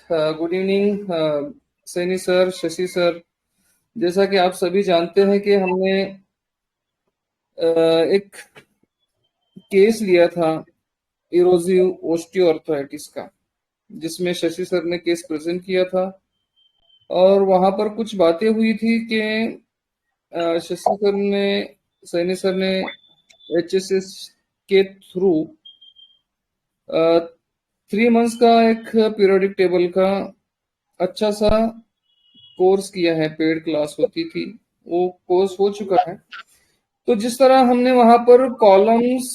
Good evening Saini sir, Shashi sir. जैसा कि आप सभी जानते हैं कि हमने एक केस लिया था इरोजिव ओस्टियोआर्थराइटिस का, जिसमें शशि सर ने केस प्रेजेंट किया था। और वहां पर कुछ बातें हुई थी कि शशि सर ने, सैनी सर ने एचएसएस के थ्रू 3 मंथ्स का एक पीरियोडिक टेबल का अच्छा सा कोर्स किया है। पेड क्लास होती थी, वो कोर्स हो चुका है। तो जिस तरह हमने वहां पर कॉलम्स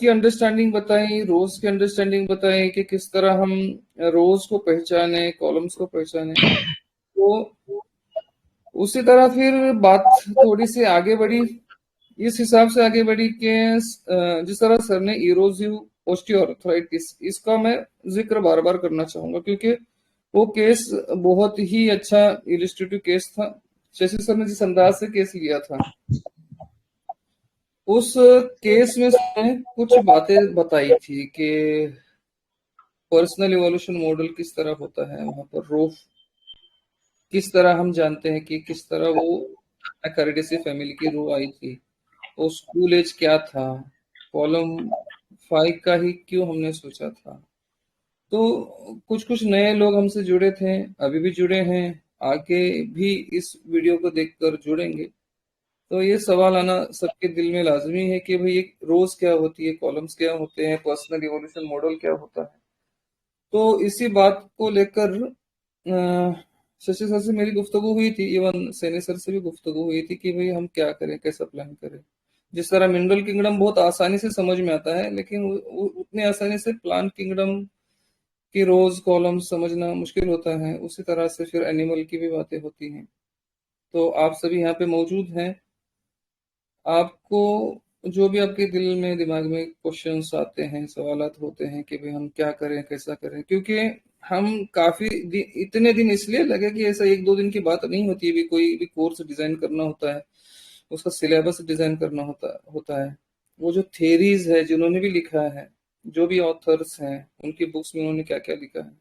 की अंडरस्टैंडिंग बताई, रोज की अंडरस्टैंडिंग बताई कि किस तरह हम रोज को पहचाने, कॉलम्स को पहचाने, तो उसी तरह फिर बात थोड़ी सी आगे बढ़ी। इस हिसाब से आगे बढ़ी कि जिस तरह सर ने इरोजिव ओस्टियोआर्थराइटिस, इसका मैं जिक्र बार बार करना चाहूंगा क्योंकि वो केस बहुत ही अच्छा इलिस्ट्रेटिव केस था। शशि सर ने जिस अंदाज से केस लिया था, उस केस में उसने कुछ बातें बताई थी कि पर्सनल इवोल्यूशन मॉडल किस तरह होता है, वहां पर रोफ किस तरह हम जानते हैं कि किस तरह वो कैरिडेसी फैमिली की रो आई थी, वो स्कूल एज क्या था, कॉलम 5 का ही क्यों हमने सोचा था। तो कुछ कुछ नए लोग हमसे जुड़े थे, अभी भी जुड़े हैं, आगे भी इस वीडियो को देखकर जुड़ेंगे। तो ये सवाल आना सबके दिल में लाजमी है कि भाई ये रोज क्या होती है, कॉलम्स क्या होते हैं, पर्सनल इवोल्यूशन मॉडल क्या होता है। तो इसी बात को लेकर शशि सर से मेरी गुफ्तगू हुई थी, इवन सैनी सर से भी गुफ्तगू हुई थी कि भाई हम क्या करें, कैसा प्लान करें। जिस तरह मिनरल किंगडम बहुत आसानी से समझ में आता है, लेकिन उतनी आसानी से प्लांट किंगडम की रोज कॉलम समझना मुश्किल होता है। उसी तरह से फिर एनिमल की भी बातें होती हैं। तो आप सभी यहाँ पे मौजूद हैं। आपको जो भी आपके दिल में, दिमाग में क्वेश्चंस आते हैं, सवालात होते हैं कि भाई हम क्या करें, कैसा करें, क्योंकि हम इतने दिन इसलिए लगे कि ऐसा एक दो दिन की बात नहीं होती है। भी कोई भी कोर्स डिजाइन करना होता है, उसका सिलेबस डिजाइन करना होता होता है। वो जो थेरीज है, जिन्होंने भी लिखा है, जो भी ऑथर्स हैं, उनकी बुक्स में उन्होंने क्या क्या लिखा है।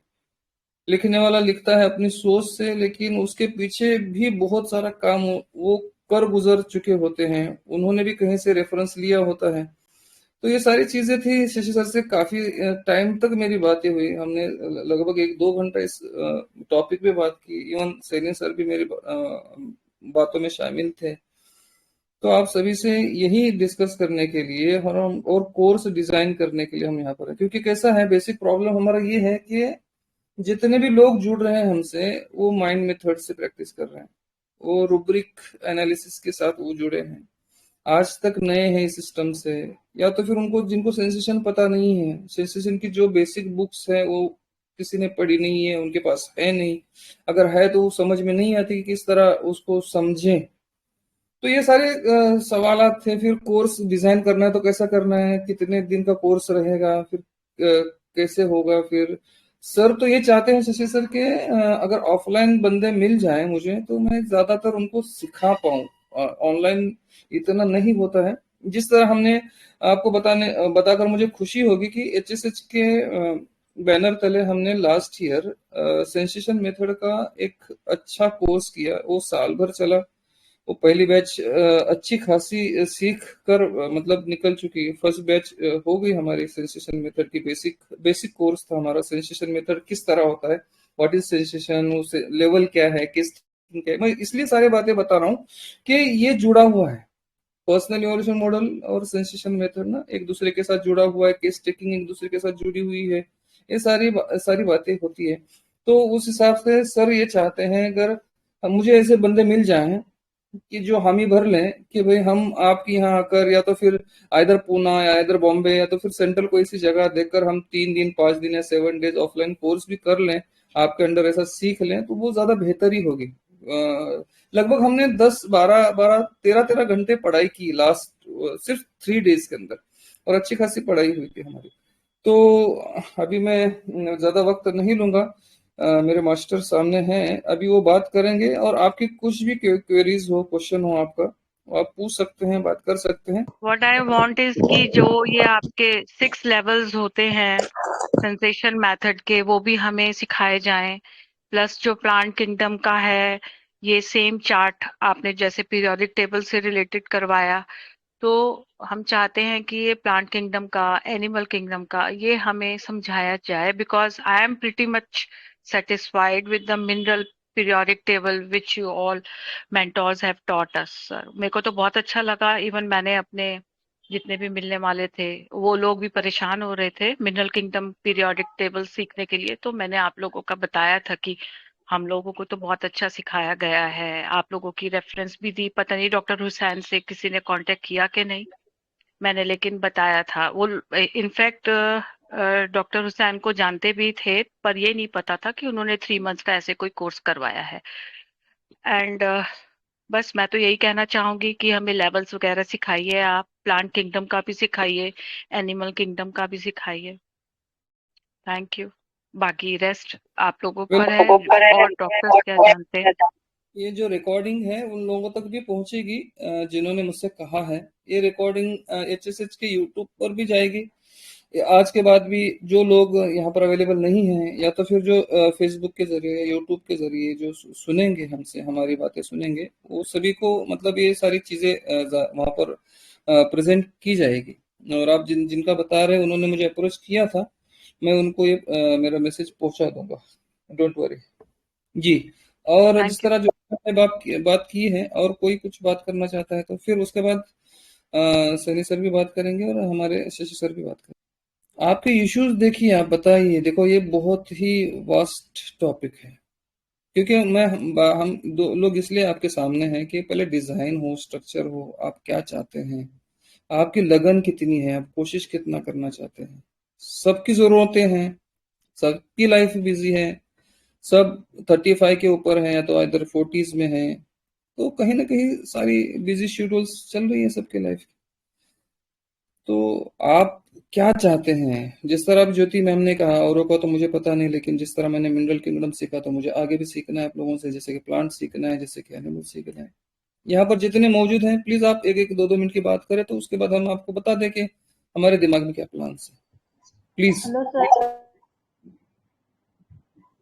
लिखने वाला लिखता है अपनी सोच से, लेकिन उसके पीछे भी बहुत सारा काम वो कर गुजर चुके होते हैं, उन्होंने भी कहीं से रेफरेंस लिया होता है। तो ये सारी चीजें थी। शशि सर से काफी टाइम तक मेरी बातें हुई, हमने लगभग 1-2 घंटा इस टॉपिक पे बात की। इवन सैनी सर भी मेरी बातों में शामिल थे। तो आप सभी से यही डिस्कस करने के लिए और कोर्स डिजाइन करने के लिए हम यहाँ पर हैं, क्योंकि कैसा है, बेसिक प्रॉब्लम हमारा ये है कि जितने भी लोग जुड़ रहे हैं हमसे, वो माइंड मेथड से प्रैक्टिस कर रहे हैं, वो रूब्रिक एनालिसिस के साथ वो जुड़े हैं, आज तक नए हैं इस सिस्टम से। या तो फिर उनको, जिनको सेंसेशन पता नहीं है, सेंसेशन की जो बेसिक बुक्स है वो किसी ने पढ़ी नहीं है, उनके पास है नहीं, अगर है तो वो समझ में नहीं आती कि किस तरह उसको समझें। तो ये सारे सवालात थे। फिर कोर्स डिजाइन करना है तो कैसा करना है, कितने दिन का कोर्स रहेगा, फिर कैसे होगा। फिर सर तो ये चाहते हैं, शशि सर के, अगर ऑफलाइन बंदे मिल जाए मुझे तो मैं ज्यादातर उनको सिखा पाऊँ, ऑनलाइन इतना नहीं होता है। जिस तरह हमने आपको बताकर मुझे खुशी होगी कि एचएसएच के बैनर तले हमने लास्ट ईयर सेंसेशन मेथड का एक अच्छा कोर्स किया, वो साल भर चला। वो पहली बैच अच्छी खासी सीख कर मतलब निकल चुकी है। फर्स्ट बैच हो गई हमारी सेंसेशन मेथड की। बेसिक बेसिक कोर्स था हमारा, सेंसेशन मेथड किस तरह होता है, व्हाट इज सेंसेशन, उसे लेवल क्या है, किस क्या है। मैं इसलिए सारी बातें बता रहा हूँ कि ये जुड़ा हुआ है। पर्सनल इवोल्यूशन मॉडल और सेंसेशन मेथड ना एक दूसरे के साथ जुड़ा हुआ है, केस टेकिंग एक दूसरे के साथ जुड़ी हुई है, ये सारी बातें होती है। तो उस हिसाब से सर ये चाहते हैं, अगर मुझे ऐसे बंदे मिल जाएं कि जो हामी भर लें कि भाई हम आपके यहाँ आकर, या तो फिर इधर पूना या इधर बॉम्बे या तो फिर सेंट्रल कोई सी जगह देखकर हम 3 दिन 5 दिन या 7 डेज ऑफलाइन कोर्स भी कर लें, आपके अंडर ऐसा सीख लें, तो वो ज्यादा बेहतर ही होगी। लगभग हमने 10 12 12 13 13 घंटे पढ़ाई की लास्ट, सिर्फ 3 डेज के अंदर, और अच्छी खासी पढ़ाई हुई थी हमारी। तो अभी मैं ज्यादा वक्त नहीं लूंगा, मेरे मास्टर सामने हैं, अभी वो बात करेंगे, और आपकी कुछ भी क्वेरीज हो, क्वेश्चन हो आपका, आप पूछ सकते हैं, बात कर सकते हैं। व्हाट आई वांट इज कि जो ये आपके 6 लेवल्स होते हैं सेंसेशन मेथड के, वो भी हमें सिखाए जाएं। प्लस जो प्लांट किंगडम का है, ये सेम चार्ट आपने जैसे पीरियोडिक टेबल से रिलेटेड करवाया, तो हम चाहते हैं कि ये प्लांट किंगडम का, एनिमल किंगडम का, ये हमें समझाया जाए, because I am pretty much satisfied with the mineral periodic table which you all mentors have taught us, sir. मेरे को तो बहुत अच्छा लगा। इवन मैंने अपने जितने भी मिलने वाले थे, वो लोग भी परेशान हो रहे थे मिनरल किंगडम पीरियोडिक टेबल सीखने के लिए, तो मैंने आप लोगों का बताया था कि हम लोगों को तो बहुत अच्छा सिखाया गया है। आप लोगों की रेफरेंस भी दी, पता नहीं डॉक्टर हुसैन से किसी ने कांटेक्ट किया कि नहीं, मैंने लेकिन बताया था। वो इनफैक्ट डॉक्टर हुसैन को जानते भी थे, पर ये नहीं पता था कि उन्होंने 3 मंथ्स का ऐसे कोई कोर्स करवाया है। एंड बस मैं तो यही कहना चाहूंगी कि हमें लेवल्स वगैरह सिखाइए, आप प्लांट किंगडम का भी सिखाइए, एनिमल किंगडम का भी सिखाइए। Thank you. बाकी रेस्ट आप लोगों पर है, और डॉक्टर्स क्या जानते हैं। ये जो रिकॉर्डिंग है उन लोगों तक भी पहुंचेगी जिन्होंने मुझसे कहा है। ये रिकॉर्डिंग HSH के यूट्यूब पर भी जाएगी। ये आज के बाद भी जो लोग यहाँ पर अवेलेबल नहीं हैं, या तो फिर जो फेसबुक के जरिए, यूट्यूब के जरिए जो सुनेंगे, हमसे हमारी बातें सुनेंगे, वो सभी को मतलब ये सारी चीजें वहाँ पर प्रेजेंट की जाएगी। और आप जिनका बता रहे हैं, उन्होंने मुझे अप्रोच किया था, मैं उनको ये मेरा मैसेज पहुंचा दूंगा, डोंट वरी। जी। और जिस थैंक यू। तरह जो आपने बात की है, और कोई कुछ बात करना चाहता है तो फिर उसके बाद सनी सर भी बात करेंगे और हमारे शशि सर भी बात करेंगे। आपके इश्यूज देखिए, आप बताइए। देखो, ये बहुत ही वास्ट टॉपिक है, क्योंकि हम दो लोग इसलिए आपके सामने हैं कि पहले डिजाइन हो, स्ट्रक्चर हो, आप क्या चाहते हैं, आपकी लगन कितनी है, आप कोशिश कितना करना चाहते हैं। सबकी जरूरतें हैं, सबकी लाइफ बिजी है, सब 35 के ऊपर है, या तो इधर 40s में है, तो कहीं ना कहीं सारी बिजी शेड्यूल्स चल रही है सबके लाइफ। तो आप क्या चाहते हैं? जिस तरह अब ज्योति मैम ने कहा, औरों का तो मुझे पता नहीं, लेकिन जिस तरह मैंने मिनरल किंगडम सीखा, तो मुझे आगे भी सीखना है आप लोगों से, जैसे कि प्लांट सीखना है, जैसे कि एनिमल सीखना है। यहाँ पर जितने मौजूद हैं, प्लीज आप एक एक दो दो मिनट की बात करें, तो उसके बाद हम आपको बता दें कि हमारे दिमाग में क्या प्लान्स है। प्लीज। Hello sir.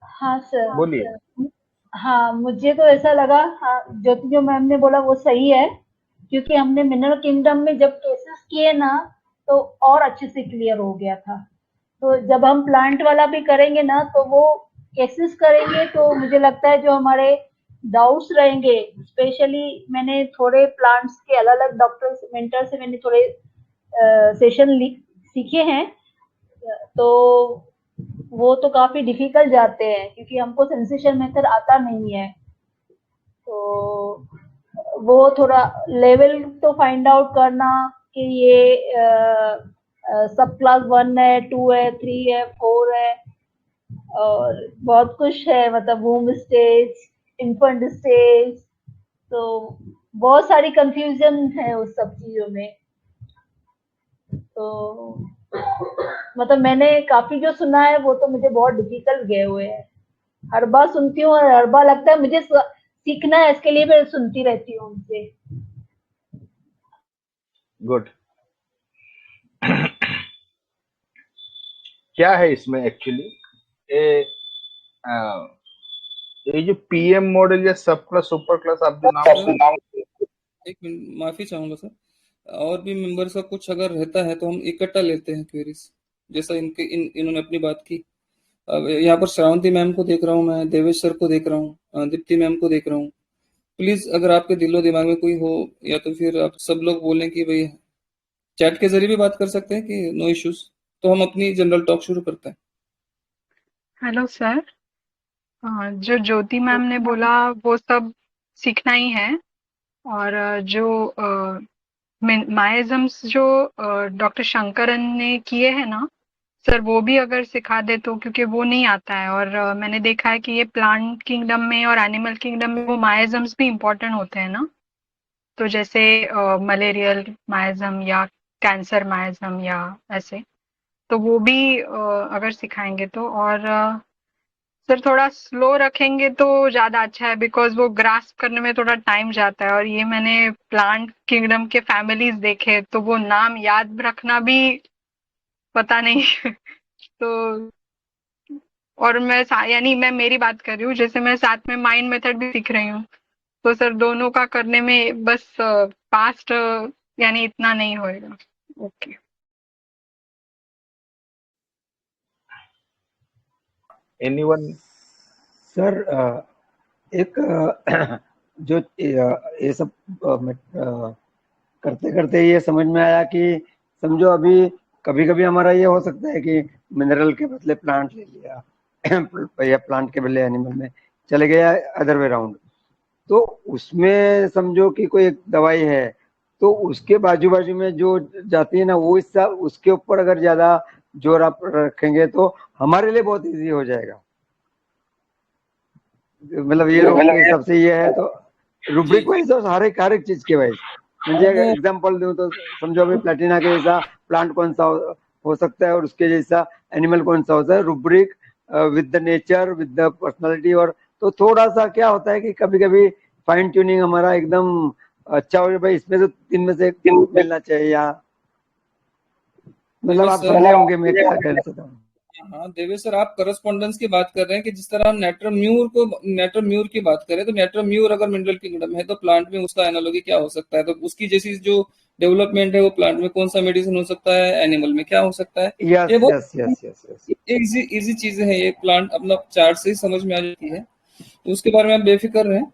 हाँ सर। बोलिए। हाँ, मुझे तो ऐसा लगा, हाँ, जो मैम ने बोला वो सही है, क्योंकि हमने मिनरल किंगडम में जब केसेस किए ना, तो और अच्छे से क्लियर हो गया था। तो जब हम प्लांट वाला भी करेंगे ना, तो वो केसेस करेंगे, तो मुझे लगता है जो हमारे डाउट्स रहेंगे, स्पेशली मैंने थोड़े प्लांट्स के अलग अलग डॉक्टर मेंटर से मैंने थोड़े सेशन सीखे हैं, तो वो तो काफी डिफिकल्ट जाते हैं, क्योंकि हमको सेंसेशन मेथड आता नहीं है। तो वो थोड़ा लेवल तो फाइंड आउट करना कि ये सब क्लास 1 है, 2 है, 3 है, 4 है, और बहुत कुछ है, मतलब वूम स्टेज, इन्फेंट स्टेज, तो बहुत सारी कंफ्यूजन है उस सब चीजों में। तो मतलब मैंने काफी जो सुना है, वो तो मुझे बहुत डिफिकल्ट गए हुए हैं। हर बार सुनती हूँ और हर बार लगता है मुझे सीखना है, इसके लिए मैं सुनती रहती हूँ उनसे। गुड। क्या है इसमें एक्चुअली, ये अ, ये जो PM मॉडल या सब क्लास सुपर क्लास आप जो नाम सर, सुन, एक मिनट, माफी चाहूंगा सर। और भी मेंबर्स का कुछ अगर रहता है तो हम इकट्ठा लेते हैं क्वेरीज, जैसा इन्होंने अपनी बात की। अब यहाँ पर श्रावंती मैम को देख रहा हूँ, मैं देवेश सर को देख रहा हूँ, दीप्ति मैम को देख रहा हूँ। प्लीज, अगर आपके दिलो दिमाग में कोई हो, या तो फिर आप सब लोग बोलें कि भाई चैट के जरिए भी बात कर सकते हैं कि नो इश्यूज, तो हम अपनी जनरल टॉक शुरू करते हैं। Hello sir. जो ज्योति मैम ने बोला वो सब सीखना ही है। और जो माइजम्स जो डॉक्टर शंकरन ने किए हैं ना सर, वो भी अगर सिखा दे तो, क्योंकि वो नहीं आता है। और मैंने देखा है कि ये प्लांट किंगडम में और एनिमल किंगडम में वो माइजम्स भी इम्पोर्टेंट होते हैं ना, तो जैसे मलेरियल माइजम या कैंसर माइजम या ऐसे, तो वो भी अगर सिखाएंगे तो। और सर थोड़ा स्लो रखेंगे तो ज्यादा अच्छा है, बिकॉज वो ग्रास्प करने में थोड़ा टाइम जाता है, और ये मैंने प्लांट किंगडम के फैमिलीज देखे, तो वो नाम याद रखना भी पता नहीं तो और यानी मैं मेरी बात कर रही हूँ, जैसे मैं साथ में माइंड मेथड भी सीख रही हूँ, तो सर दोनों का करने में बस पास्ट यानी इतना नहीं होएगा। ओके। एनीवन? सर एक जो ये सब करते करते ये समझ में आया कि समझो अभी कभी कभी हमारा ये हो सकता है कि मिनरल के बदले प्लांट ले लिया या प्लांट के बदले एनिमल में चले गया, अदर वे राउंड। तो उसमें समझो कि कोई एक दवाई है, तो उसके बाजू बाजू में जो जाती है ना, वो हिस्सा उसके ऊपर अगर ज्यादा जोर आप रखेंगे तो हमारे लिए बहुत इजी हो जाएगा। मतलब ये रोग के हिसाब से ये है, तो रुब्रिक वाइज और हर एक चीज के वाइज मुझे एग्जांपल दूं तो समझो अभी प्लेटिना के जैसा प्लांट कौन सा हो सकता है और उसके जैसा एनिमल कौन सा होता है, rubric with the nature with the personality. और तो थोड़ा सा क्या होता है कि कभी कभी फाइन ट्यूनिंग हमारा एकदम अच्छा हो, भाई इसमें से 3 में से 1 मिलना चाहिए, या मतलब आप समझे होंगे मैं क्या कहना चाहता हूँ। हाँ देवेश सर, आप करस्पॉन्डेंस की बात कर रहे हैं कि जिस तरह हम नेट्रम्यूर की बात करें, तो नेट्रम्यूर अगर मिनरल किंगडम है तो प्लांट में उसका एनालॉगी क्या हो सकता है? तो उसकी जैसी जो डेवलपमेंट है वो प्लांट में कौन सा मेडिसिन हो सकता है, एनिमल में क्या हो सकता है? यस ये yes yes yes yes easy चीजें हैं, ये प्लांट अपना चार्ट से ही समझ में आ जाती है, तो उसके बारे में आप बेफिक्र रहें,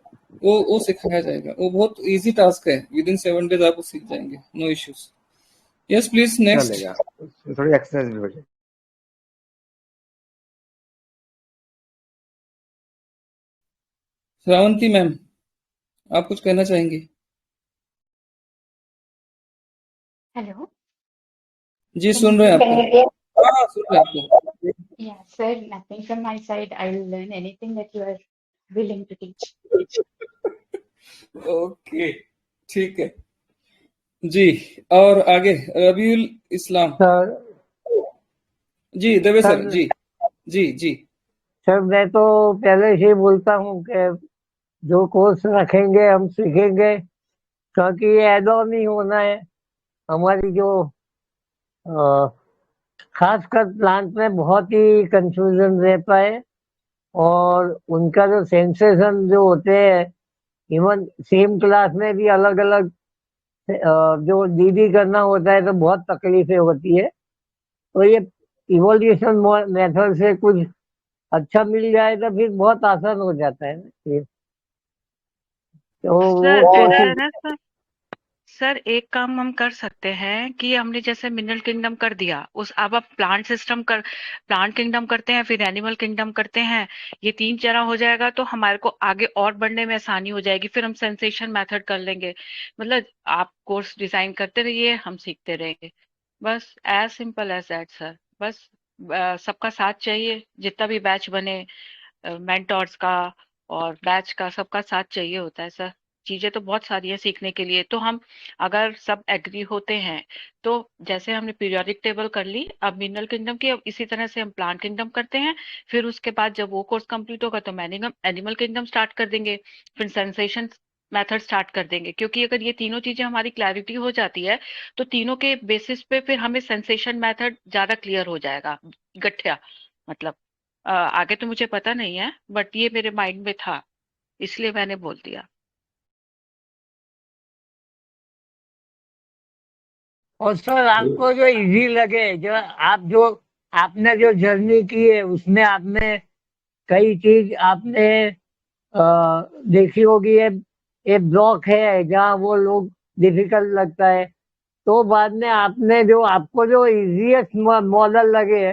वो सिखाया जाएगा। वो बहुत इजी टास्क है, विद इन 7 days आप सीख जाएंगे, no issues. Yes please next. चलेगा, उसमें थोड़ी एक्सरसाइज भी हो जाएगी। श्रावंती मैम, आप कुछ कहना चाहेंगी? हेलो। जी सुन रहे हैं आपको। हाँ सुन रहे हैं आपको। Yeah, sir, nothing from my side. I'll learn anything that you are willing to teach. Okay ठीक है जी। और आगे रबीउल इस्लाम सर जी। देवे सर सर जी जी जी। सर मैं तो पहले से ही बोलता हूँ कि जो कोर्स रखेंगे हम सीखेंगे, क्योंकि ये ऐड ऑन नहीं होना है। हमारी जो खासकर प्लांट में बहुत ही कंफ्यूजन रहता है, और उनका जो सेंसेशन जो होते हैं, इवन सेम क्लास में भी अलग अलग जो डीडी करना होता है तो बहुत तकलीफें होती है। तो ये इवोल्यूशन मेथड से कुछ अच्छा मिल जाए तो फिर बहुत आसान हो जाता है ना ये। तो सर वो ऐसा है कोशिश। ना सर, सर एक काम हम कर सकते हैं कि हमने जैसे मिनरल किंगडम कर दिया, उस अब आप प्लांट किंगडम करते हैं, फिर एनिमल किंगडम करते हैं, ये 3 चरण हो जाएगा तो हमारे को आगे और बढ़ने में आसानी हो जाएगी। फिर हम सेंसेशन मेथड कर लेंगे। मतलब आप कोर्स डिजाइन करते रहिए, हम सीखते रहेंगे। बस as simple as that sir. बस सबका साथ चाहिए, जितना भी बैच बने मेंटोर्स का और बैच का, सबका साथ चाहिए होता है सर। चीजें तो बहुत सारी है सीखने के लिए। तो हम अगर सब एग्री होते हैं तो जैसे हमने पीरियोडिक टेबल कर ली, अब मिनरल किंगडम की, अब इसी तरह से हम प्लांट किंगडम करते हैं। फिर उसके बाद जब वो कोर्स कंप्लीट होगा तो एनिमल किंगडम स्टार्ट कर देंगे, फिर सेंसेशन मेथड स्टार्ट कर देंगे। क्योंकि अगर ये तीनों चीजें हमारी क्लैरिटी हो जाती है तो तीनों के बेसिस पे फिर हमें सेंसेशन मेथड ज्यादा क्लियर हो जाएगा। गठिया मतलब आगे तो मुझे पता नहीं है, बट ये मेरे माइंड में था, इसलिए मैंने बोल दिया। और सर आपको जो इजी लगे, जो आपने जो जर्नी की है उसमें आपने कई चीज आपने देखी होगी। ये ब्लॉक है जहाँ वो लोग डिफिकल्ट लगता है, तो बाद में आपने जो आपको जो इजीएस्ट मॉडल लगे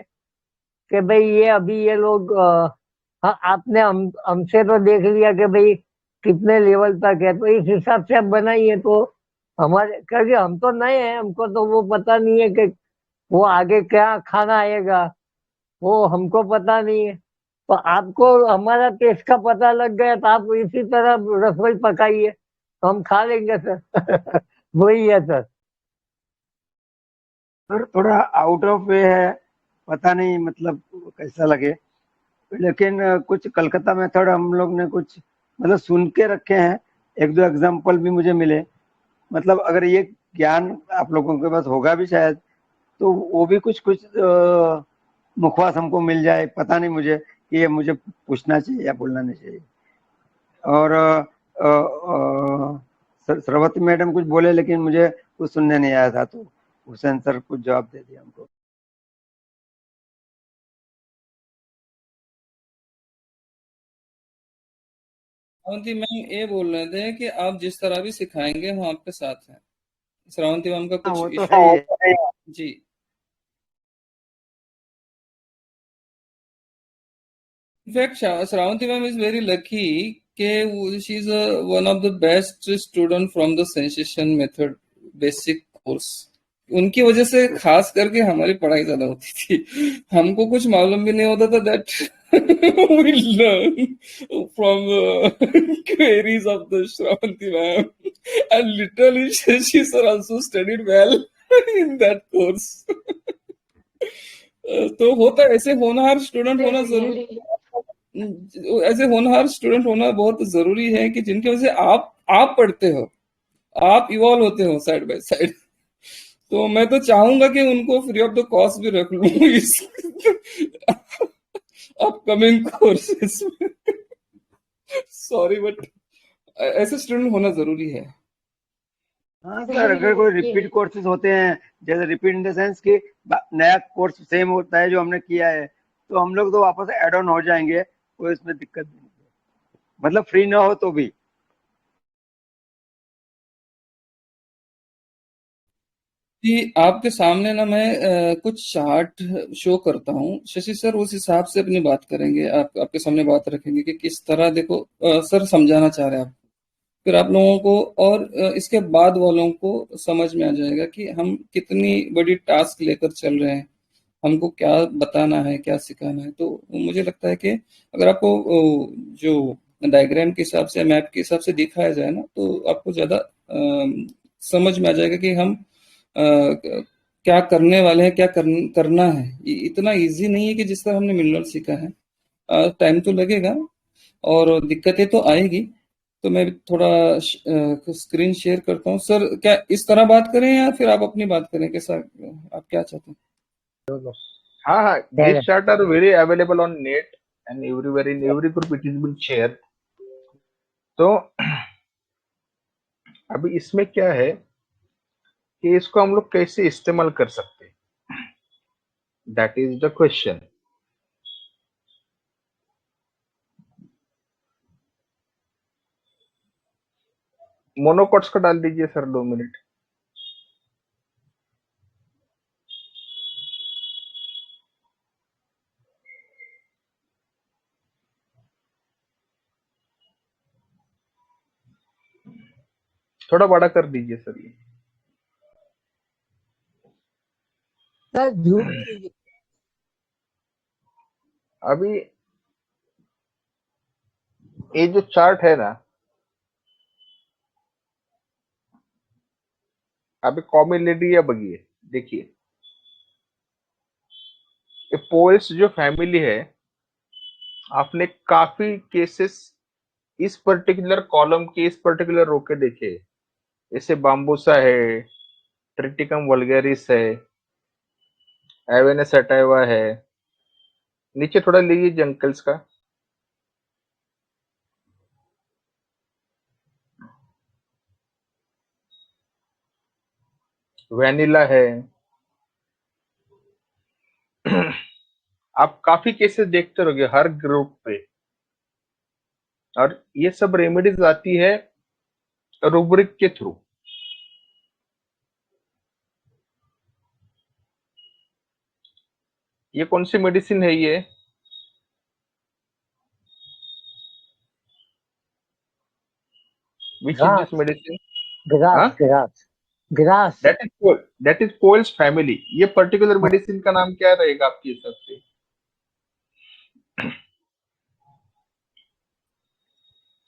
कि भाई ये अभी ये लोग हाँ, आपने हमसे तो देख लिया कि भाई कितने लेवल तक है, तो इस हिसाब से आप बनाइए। तो हमारे, क्योंकि हम तो नए हैं, हमको तो वो पता नहीं है कि वो आगे क्या खाना आएगा, वो हमको पता नहीं है। तो आपको हमारा टेस्ट का पता लग गया तो आप इसी तरह रसोई पकाइए तो हम खा लेंगे सर वही है सर। सर थोड़ा आउट ऑफ वे है, पता नहीं मतलब कैसा लगे। लेकिन कुछ कलकत्ता मेथड हम लोग ने कुछ मतलब सुन के रखे हैं, एक दो एग्जाम्पल भी मुझे मिले। मतलब अगर ये ज्ञान आप लोगों के पास होगा भी शायद, तो वो भी कुछ कुछ मुखवास हमको मिल जाए, पता नहीं मुझे कि ये मुझे पूछना चाहिए या बोलना नहीं चाहिए। और सरवती मैडम कुछ बोले लेकिन मुझे कुछ सुनने नहीं आया था, तो हुसैन सर कुछ जवाब दे दिया हमको। श्रावंती मैम ये बोल रहे थे कि आप जिस तरह भी सिखाएंगे हम आपके साथ हैं। श्रावंती मैम का हाँ कुछ वो तो इशू है। जी। In fact Shravanti ma'am is very lucky के she is one of the best student from the sensation method basic course. उनकी वजह से खास करके हमारी पढ़ाई ज्यादा होती थी। हमको कुछ मालूम भी नहीं होता था that we learn from queries of the Shravanti ma'am and literally she sir also studied well in that course. तो होता है ऐसे होनहार स्टूडेंट होना जरूर ऐसे होनहार स्टूडेंट होना बहुत जरूरी है कि जिनकी वजह से आप पढ़ते हो, आप इवॉल्व होते हो साइड बाय साइड। तो मैं तो चाहूंगा कि उनको फ्री ऑफ द कॉस्ट भी रख लूं इस अपकमिंग कोर्सेस में। सॉरी बट ऐसे स्टूडेंट होना जरूरी है। हाँ सर, अगर कोई रिपीट कोर्सेज होते हैं, जैसे रिपीट इन द सेंस कि नया कोर्स सेम होता है जो हमने किया है, तो हम लोग तो वापस एड ऑन हो जाएंगे, कोई इसमें दिक्कत नहीं है, मतलब फ्री ना हो तो भी। कि आपके सामने ना मैं कुछ चार्ट शो करता हूँ, शशि सर उस हिसाब से अपनी बात करेंगे, आपके सामने बात रखेंगे कि किस तरह देखो सर समझाना चाह रहे हैं आप, फिर आप लोगों को और इसके बाद वालों को समझ में आ जाएगा कि हम कितनी बड़ी टास्क लेकर चल रहे हैं, हमको क्या बताना है, क्या सिखाना है। तो मुझे लगता है कि अगर आपको जो डायग्राम के हिसाब से, मैप के हिसाब से दिखाया जाए ना, तो आपको ज्यादा समझ में आ जाएगा कि हम क्या करने वाले हैं, क्या करना है। इतना इजी नहीं है कि जिस तरह हमने मिनरल सीखा है। टाइम तो लगेगा और दिक्कतें तो आएगी। तो मैं थोड़ा स्क्रीन शेयर करता हूँ। सर क्या इस तरह बात करें या फिर आप अपनी बात करें, कैसा आप क्या चाहते हैं? हाँ हाँ, these chart are very available on net and everywhere in every group it is been shared. तो अभी इसमें क्या है कि इसको हम लोग कैसे इस्तेमाल कर सकते हैं, that is the question. Monocots का डाल दीजिए सर 2 मिनट। थोड़ा बड़ा कर दीजिए सर ये। सर जूम कीजिए। अभी ये जो चार्ट है ना, अभी कॉम्युनिटी बघिए, देखिए ये पोल्स जो फैमिली है, आपने काफी केसेस इस पर्टिकुलर कॉलम के इस पर्टिकुलर रो के देखे, जैसे बाम्बूसा है, ट्रिटिकम वल्गेरिस है, एवेनस सटाइवा है, नीचे थोड़ा लीजिए जंकल्स का, वैनिला है। आप काफी केसेस देखते रहोगे हर ग्रुप पे, और ये सब रेमेडीज आती है रूब्रिक के थ्रू। ये कौन सी मेडिसिन है ये? Which is this grass medicine? Grass हाँ, grass grass that is poales family. ये पर्टिकुलर मेडिसिन का नाम क्या रहेगा आपके हिसाब से?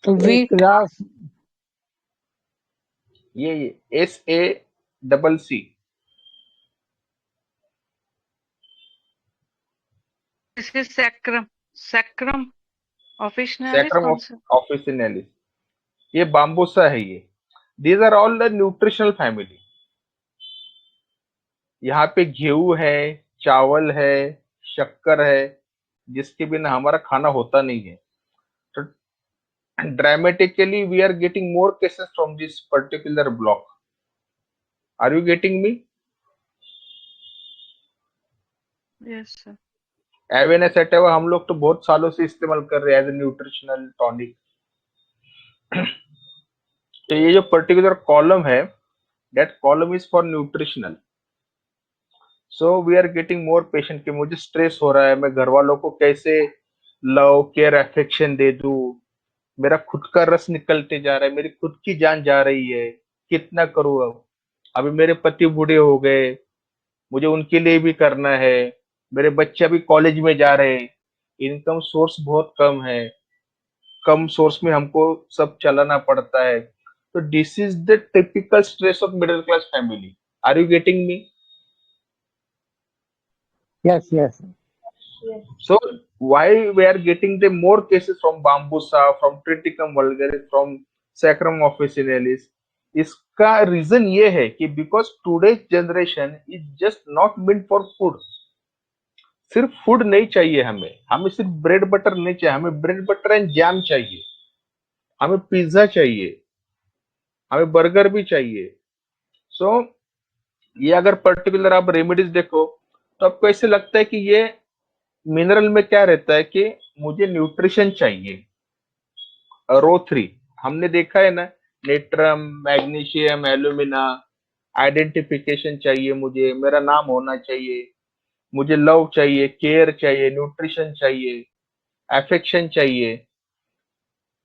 वीट ग्रास ये SACC। This is saccharum saccharum officinalis saccharum कौन सा? ऑफिसिनेलिस, ये बाम्बूसा है ये। These are all the nutritional family. यहाँ पे गेहूं है, चावल है, शक्कर है, जिसके बिना हमारा खाना होता नहीं है। तो dramatically we are getting more cases from this particular block. Are you getting me? Yes sir. एवेनेस एटेवा हम लोग तो बहुत सालों से इस्तेमाल कर रहे हैं एज ए न्यूट्रिशनल टॉनिक। तो ये जो पर्टिकुलर कॉलम है, that column is for nutritional. So we are getting more patient कि मुझे स्ट्रेस हो रहा है, मैं घर वालों को कैसे लव केयर अफेक्शन दे दूं, मेरा खुद का रस निकलते जा रहा है, मेरी खुद की जान जा रही है, कितना करूं अब। अभी मेरे पति बूढ़े हो गए, मुझे उनके लिए भी करना है, मेरे बच्चे अभी कॉलेज में जा रहे हैं, इनकम सोर्स बहुत कम है, कम सोर्स में हमको सब चलाना पड़ता है। तो this is the typical stress of middle class family. Are you getting me? Yes yes. Yes. So why we are getting the more cases from Bambusa, from Triticum vulgaris, from Saccharum officinalis? इसका reason ये है कि because today's generation is just not meant for food. सिर्फ food नहीं चाहिए हमें, हमें सिर्फ ब्रेड बटर नहीं चाहिए, हमें ब्रेड बटर एंड जैम चाहिए, हमें पिज्जा चाहिए, हमें बर्गर भी चाहिए। सो ये अगर पर्टिकुलर आप रेमेडीज देखो तो आपको ऐसे लगता है कि ये मिनरल में क्या रहता है कि मुझे न्यूट्रिशन चाहिए। रो 3 हमने देखा है ना, नेट्रम, मैग्नीशियम, एल्यूमिना, आइडेंटिफिकेशन चाहिए, मुझे मेरा नाम होना चाहिए, मुझे लव चाहिए, केयर चाहिए, न्यूट्रिशन चाहिए, अफेक्शन चाहिए।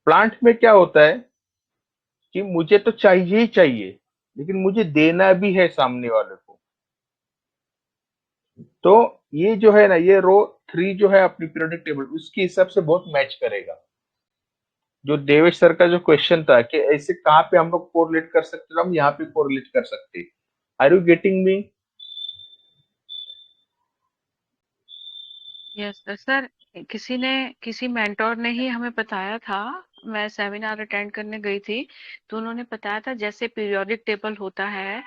प्लांट में क्या होता है कि मुझे तो चाहिए ही चाहिए, लेकिन मुझे देना भी है सामने वाले को। तो ये जो है ना, ये रो 3 जो है अपनी पीरियोडिक टेबल उसके हिसाब से बहुत मैच करेगा। जो देवेश सर का जो क्वेश्चन था कि ऐसे कहाँ पे हम लोग कोरिलेट कर सकते हैं, हम यहाँ पे कोरिलेट कर सकते हैं। Are you getting me? Yes sir. किसी मेंटोर ने ही हमें बताया था, मैं सेमिनार अटेंड करने गई थी, तो उन्होंने बताया था जैसे पीरियोडिक टेबल होता है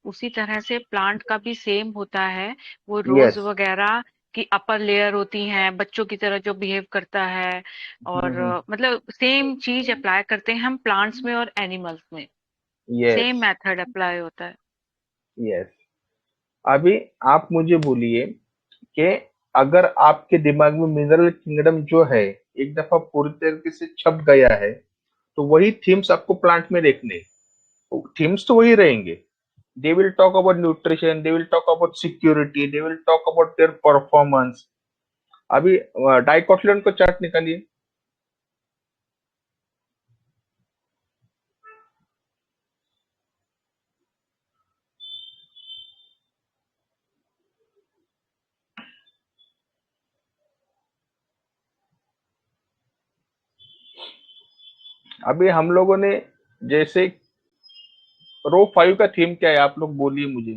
उसी तरह से प्लांट का भी सेम होता है। वो रोज यस। वगैरह की अपर लेयर होती हैं, बच्चों की तरह जो बिहेव करता है, और मतलब सेम चीज अप्लाई करते हैं हम प्लांट्स में और एनिमल्स में, सेम यस। मेथड अप्लाई होता है। यस। अभी आप मुझे बोलिए कि अगर आपके दिमाग में मिनरल किंगडम जो है एक दफा पूरी तरीके से छप गया है, तो वही थीम्स आपको प्लांट में देखने, थीम्स तो वही रहेंगे। They will talk about nutrition, they will talk about security, they will talk about their performance. अभी डाइकोटिलियन को चार्ट निकालिए। अभी हम लोगों ने जैसे रो 5 का थीम क्या है, आप लोग बोलिए मुझे।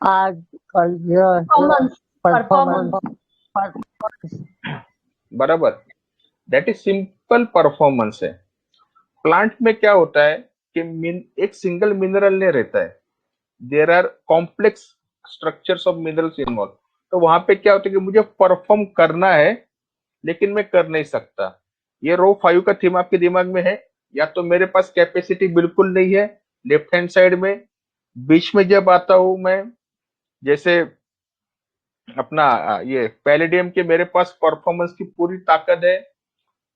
आज कल जो Performance. परफॉर्मेंस बराबर, दैट इज सिंपल परफॉर्मेंस है। प्लांट में क्या होता है कि एक सिंगल मिनरल नहीं रहता है, there are complex structures of minerals involve. तो वहां पे क्या होता है कि मुझे परफॉर्म करना है लेकिन मैं कर नहीं सकता। ये रो 5 का थीम आपके दिमाग में है, या तो मेरे पास कैपेसिटी बिल्कुल नहीं है लेफ्ट हैंड साइड में, बीच में जब आता हूं मैं, जैसे अपना ये पैलेडियम के मेरे पास परफॉर्मेंस की पूरी ताकत है।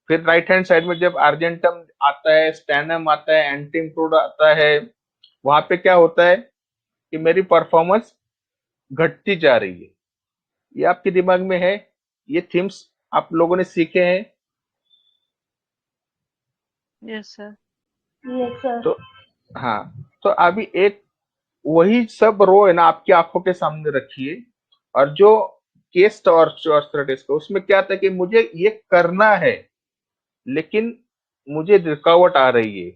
फिर राइट हैंड साइड में जब आर्जेंटम आता है, स्टैनम आता है, एंटीमप्रोड आता है, वहां पे क्या होता है कि मेरी परफॉर्मेंस घटती जा रही है। ये आपके दिमाग में है, ये थीम्स आप लोगों ने सीखे हैं। Yes sir. Yes, sir. तो हाँ, तो अभी एक वही सब रो है ना आपकी आंखों के सामने रखिए, और जो केस ऑर्थराइटिस का उसमें क्या था कि मुझे ये करना है लेकिन मुझे रुकावट आ रही है,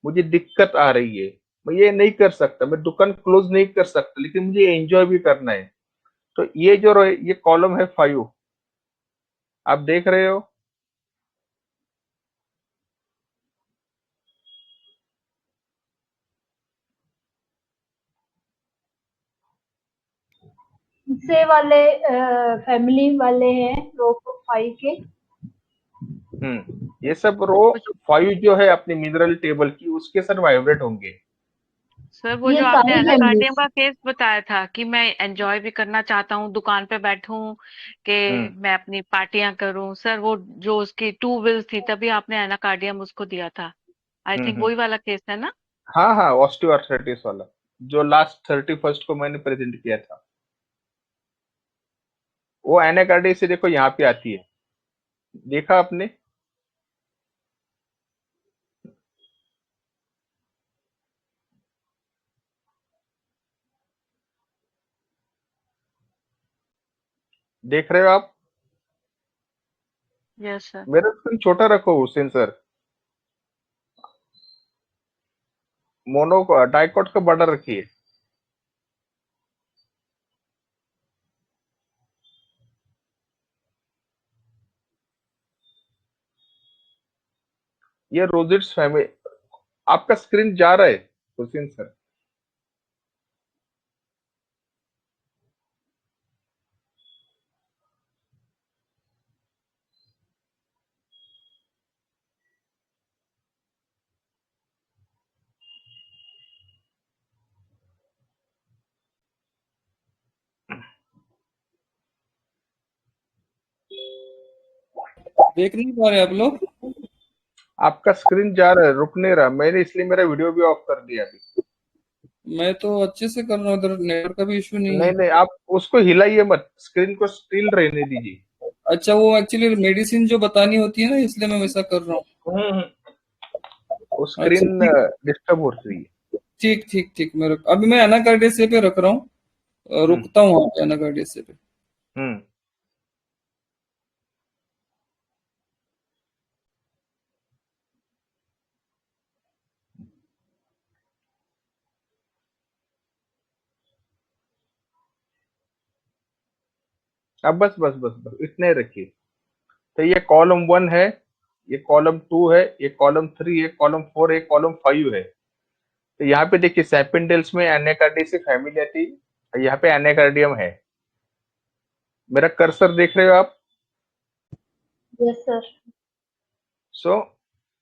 मुझे दिक्कत आ रही है, मैं ये नहीं कर सकता, मैं दुकान क्लोज नहीं कर सकता, लेकिन मुझे एंजॉय भी करना है। तो ये कॉलम है 5, आप देख रहे हो। से वाले फैमिली वाले हैं रो 5 के। ये सब रो 5 जो है अपनी मिनरल टेबल की, उसके साथ वाइब्रेट होंगे। सर वो ये जो आपने सारी एनाकार्डियम फैमिलीज। का केस बताया था कि मैं एंजॉय भी करना चाहता हूँ, दुकान पे बैठूं कि हम्म मैं अपनी पार्टियां करूं, सर वो जो उसकी 2 व्हील्स थी तभी आपने एनाकार्डियम उसको दिया था। आई थिंक हम्म। वही वाला केस है ना। हाँ हाँ, ऑस्टियोआर्थराइटिस वाला, जो लास्ट 31st को मैंने प्रेजेंट किया था। वो एनाकार्डियस से देखो यहाँ पे आती है, देखा आपने। देख रहे हो आप। Yes sir. मेरा स्क्रीन छोटा रखो हुसैन सर, मोनो को डाइकॉट का बड़ा रखिए। ये रोजिट्स फैमिली, आपका स्क्रीन जा रहा है हुसैन सर। देख नहीं पा रहे आप लोग? आपका स्क्रीन जा रहा है, रुक नहीं रहा, मैंने इसलिए मेरा वीडियो भी ऑफ कर दिया अभी। मैं तो अच्छे से कर रहा हूँ, इधर नेटवर्क का भी इशू नहीं नहीं है। नहीं, आप उसको हिलाइए मत, स्क्रीन को स्टिल रहने दीजिए। अच्छा, वो एक्चुअली मेडिसिन जो बतानी होती है ना, इसलिए मैं वैसा कर रहा हूँ। हम्म, वो अच्छा, स्क्रीन ठीक डिस्टर्ब हो रही है। ठीक ठीक ठीक। अभी मैं एनाकार्डिया पे रख रहा हूँ। हम्म रुकता हूँ वहाँ पे एनाकार्डिया पे। हम्म। अब बस बस बस बस इतने ही रखिए। तो ये कॉलम 1 है, ये कॉलम 2 है, ये कॉलम 3 है, कॉलम 4 है, कॉलम 5 है। तो यहाँ पे देखिए सैपिंडल्स में एनाकार्डियसी फैमिली आती है, यहाँ पे एनाकार्डियम है। मेरा कर्सर देख रहे हो आप। Yes sir. सो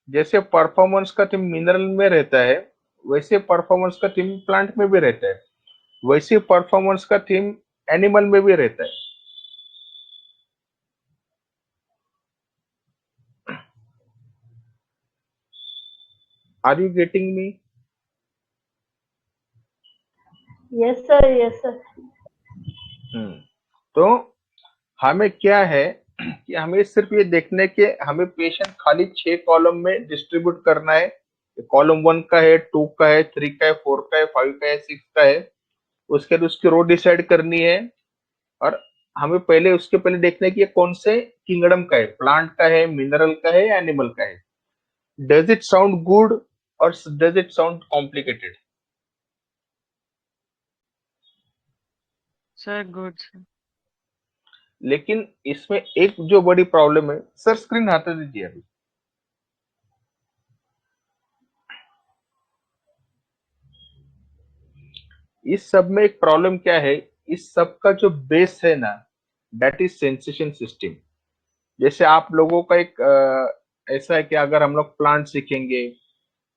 जैसे परफॉर्मेंस का थीम मिनरल में रहता है, वैसे परफॉर्मेंस का थीम प्लांट में भी रहता है, वैसे परफॉर्मेंस का थीम एनिमल में भी रहता है। Are you getting me. Yes sir. Yes sir. तो हमें क्या है कि हमें सिर्फ ये देखने के हमें पेशेंट खाली 6 कॉलम में डिस्ट्रीब्यूट करना है। कॉलम 1 का है, 2 का है, 3 का है, 4 का है, 5 का है, 6 का है। उसके बाद उसकी रो डिसाइड करनी है, और हमें पहले उसके पहले देखना है कि ये कौन से किंगडम का है, प्लांट का है, मिनरल का है, एनिमल का है। डज इट साउंड गुड और does it sound complicated. Sir good sir. लेकिन इसमें एक जो बड़ी प्रॉब्लम है सर, स्क्रीन हटा दीजिए अभी। इस सब में एक प्रॉब्लम क्या है, इस सब का जो बेस है ना, दैट इज सेंसेशन सिस्टम। जैसे आप लोगों का एक ऐसा है कि अगर हम लोग प्लांट सीखेंगे,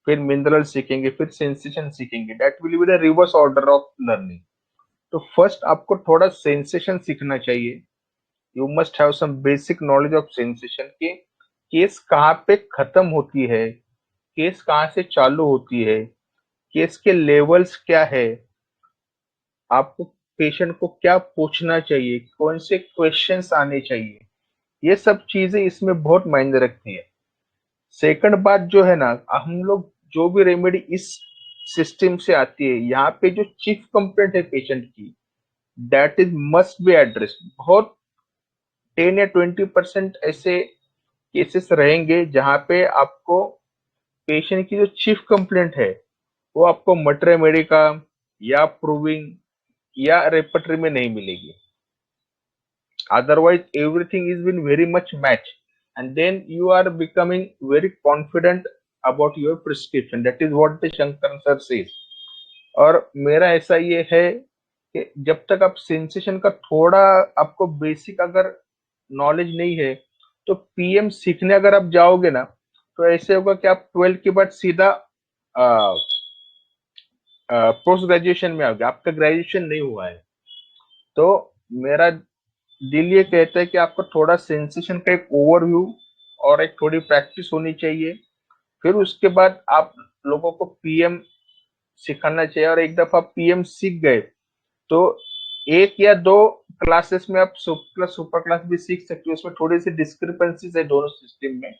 फिर मिनरल सीखेंगे, फिर सेंसेशन सीखेंगे, that will be the reverse order of learning. तो फर्स्ट आपको थोड़ा सेंसेशन सीखना चाहिए। You must have some basic knowledge of sensation के केस कहाँ पे खत्म होती है, केस कहाँ से चालू होती है, केस के लेवल्स क्या है, आपको पेशेंट को क्या पूछना चाहिए, कौन से क्वेश्चंस आने चाहिए, ये सब चीजें इसमें बहुत मायने रखती है। सेकंड बात जो है ना, हम लोग जो भी रेमेडी इस सिस्टम से आती है, यहाँ पे जो चीफ कंप्लेंट है पेशेंट की, that is must be addressed. बहुत 10 या 20% ऐसे केसेस रहेंगे जहाँ पे आपको पेशेंट की जो चीफ कंप्लेंट है, वो आपको मटर मेडिका या प्रूविंग या रेपर्टरी में नहीं मिलेगी। Otherwise, everything is been very much match, and then you are becoming very confident about your prescription. That is what the Shankar sir says. और मेरा ऐसा ये है कि जब तक आप सेंसेशन का थोड़ा आपको बेसिक अगर नॉलेज नहीं है, तो पीएम सीखने अगर आप जाओगे ना, तो ऐसे होगा कि आप 12 के बाद सीधा पोस्ट ग्रेजुएशन में आओगे, आपका ग्रेजुएशन नहीं हुआ है। तो मेरा दिल ये कहता है कि आपको थोड़ा सेंसेशन का एक ओवरव्यू और एक थोड़ी प्रैक्टिस होनी चाहिए, फिर उसके बाद आप लोगों को पीएम सिखाना चाहिए। और एक दफा पीएम सीख गए तो 1 या 2 क्लासेस में आप सुपर क्लास भी सीख सकते हो। उसमें थोड़ी सी डिस्क्रिपेंसीज है दोनों सिस्टम में,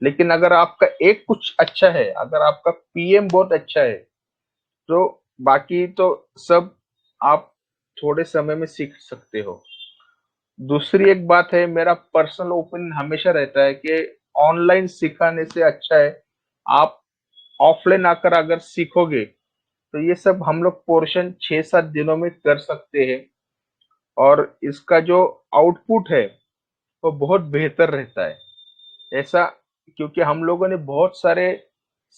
लेकिन अगर आपका एक कुछ अच्छा है, अगर आपका पीएम बहुत अच्छा है, तो बाकी तो सब आप थोड़े समय में सीख सकते हो। दूसरी एक बात है, मेरा पर्सनल ओपिनियन हमेशा रहता है कि ऑनलाइन सिखाने से अच्छा है आप ऑफलाइन आकर अगर सीखोगे, तो ये सब हम लोग पोर्शन 6-7 दिनों में कर सकते हैं, और इसका जो आउटपुट है वो बहुत बेहतर रहता है। ऐसा क्योंकि हम लोगों ने बहुत सारे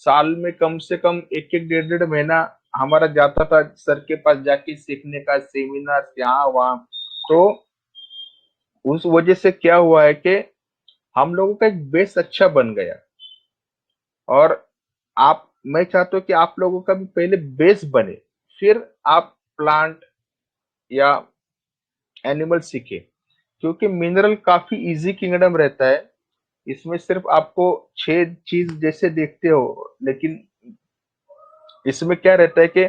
साल में कम से कम 1-1 डेढ़ महीना हमारा जाता था सर के पास जाके सीखने का, सेमिनार यहाँ वहाँ। तो उस वजह से क्या हुआ है कि हम लोगों का एक बेस अच्छा बन गया। और मैं चाहता हूँ कि आप लोगों का भी पहले बेस बने, फिर आप प्लांट या एनिमल सीखे, क्योंकि मिनरल काफी इजी किंगडम रहता है। इसमें सिर्फ आपको 6 चीज जैसे देखते हो, लेकिन इसमें क्या रहता है कि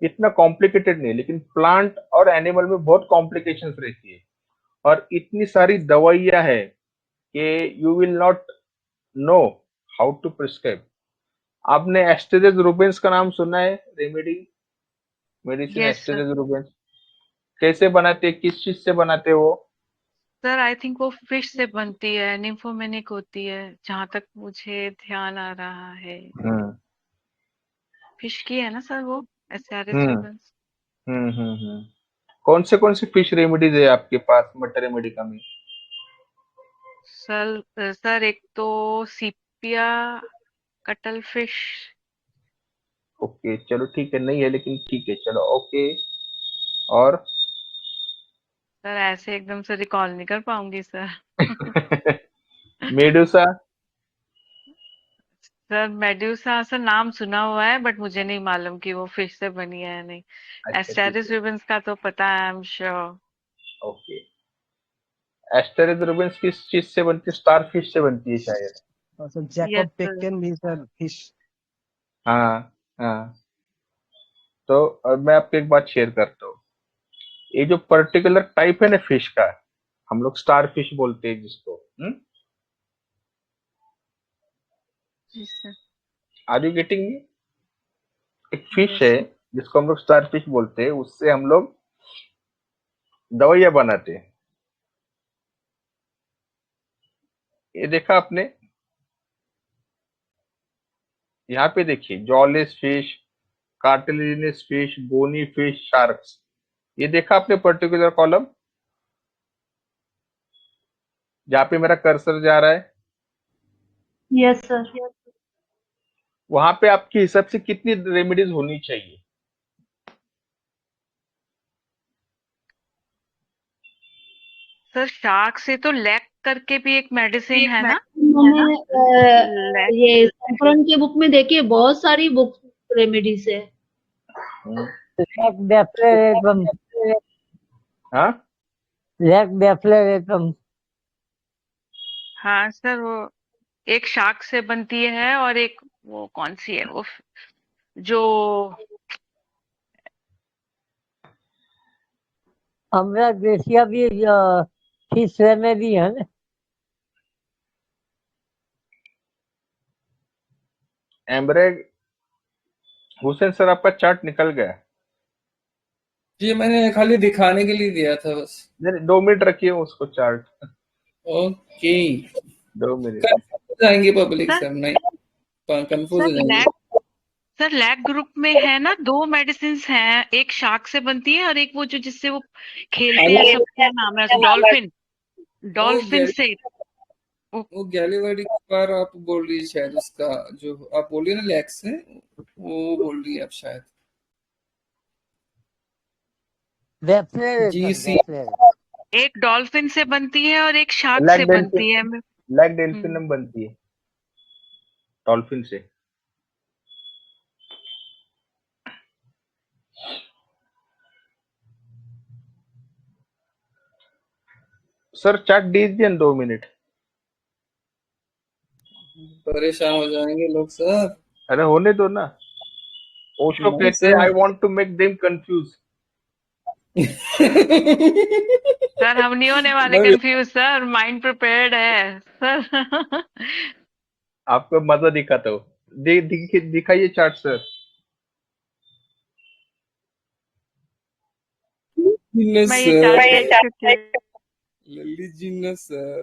इतना कॉम्प्लिकेटेड नहीं, लेकिन प्लांट और एनिमल में बहुत कॉम्प्लिकेशंस रहती है, और इतनी सारी दवाइयां है कि you will not know how to prescribe. आपने एस्टेरिस रूबेंस का नाम सुना है? Remedy medicine Yes, sir. Asterias rubens कैसे बनाते हैं, किस चीज से बनाते हैं वो? सर आई थिंक वो फिश से बनती है, निम्फोमेनिक होती है, जहां तक मुझे ध्यान आ रहा है। हम्म फिश की है ना सर वो एस्टेरिस हम्म रूबेंस? कौन से फिश रेमेडीज है आपके पास मटर रेमेडिका में? सर एक तो सीपिया कटल फिश। ओके चलो ठीक है, नहीं है लेकिन ठीक है, चलो ओके। और सर ऐसे एकदम से रिकॉल नहीं कर पाऊंगी sir. Medusa? Sir medusa sir नाम सुना हुआ है, बट मुझे नहीं मालूम कि वो फिश से बनी है या नहीं। अच्छा ठीक एस्टेरिस है, रूबेंस का तो पता है, I am sure. Okay. Asterias rubens किस चीज से बनती है? स्टार फिश से बनती है शायद। So yes Jacob sir. Pecken is a fish. हाँ हाँ। तो मैं आपको एक बात शेयर करता हूँ। ये जो पर्टिकुलर टाइप है ना फिश का, हम लोग स्टार फिश बोलते हैं जिसको, जी sir. Are you getting me? एक फिश यस है सर। जिसको हम लोग स्टार फिश बोलते हैं, उससे हम लोग दवाइयां बनाते हैं। ये देखा आपने? यहाँ पे देखिए, jawless fish, cartilaginous fish, bony fish, sharks. ये देखा आपने पर्टिकुलर कॉलम जहाँ पे मेरा कर्सर जा रहा है? Yes sir. वहां पे आपके हिसाब से कितनी रेमेडीज होनी चाहिए? सर शार्क से तो लैक करके भी एक मेडिसिन है ना? मैंने लैक। ये संकलन की बुक में देखी है, बहुत सारी बुक रेमेडीज है। लैक डेफ्लेरेटम, हाँ लैक डेफ्लेरेटम। हाँ सर, वो एक शार्क से बनती है, और एक वो कौन सी है वो जो अमरा ग्रेसिया भी फिश में भी है ना। एम्ब्रेग। हुसैन सर आपका चार्ट निकल गया। जी मैंने खाली दिखाने के लिए दिया था बस। नहीं 2 मिनट रखिए उसको चार्ट। Okay 2 minute. कंफ्यूज हो जाएंगे पब्लिक सर। सर, नहीं कंफ्यूज हो सर जाएंगे। लैक ग्रुप में है ना, 2 मेडिसिन हैं, एक शार्क से बनती है और एक वो जो जिससे वो खेलते हैं, सब क्या नाम है, डॉल्फिन। डॉल्फिन से वो गैलीवर्डी के पार आप बोल रही है शायद, उसका जो आप बोल रही है ना लैक्स है, वो बोल रही है आप शायद। GC एक डॉल्फिन से बनती है और एक शार्क लैक से बनती है। लैक डेल्फिनम बनती है डॉल्फिन से। सर चार्ट दीजिए 2 मिनट। परेशान हो जाएंगे लोग सर। अरे होने दो ना। ओशो नहीं कहते हैं sir. I want to make them confuse. Sir हम नहीं होने वाले मैं कंफ्यूज सर, माइंड प्रिपेयर्ड है सर। आपको मजा दिखाता हूँ। दिखाइए चार्ट सर। मैं ये चार्ट देख चुकी हूँ। लल्ली जी ने सर।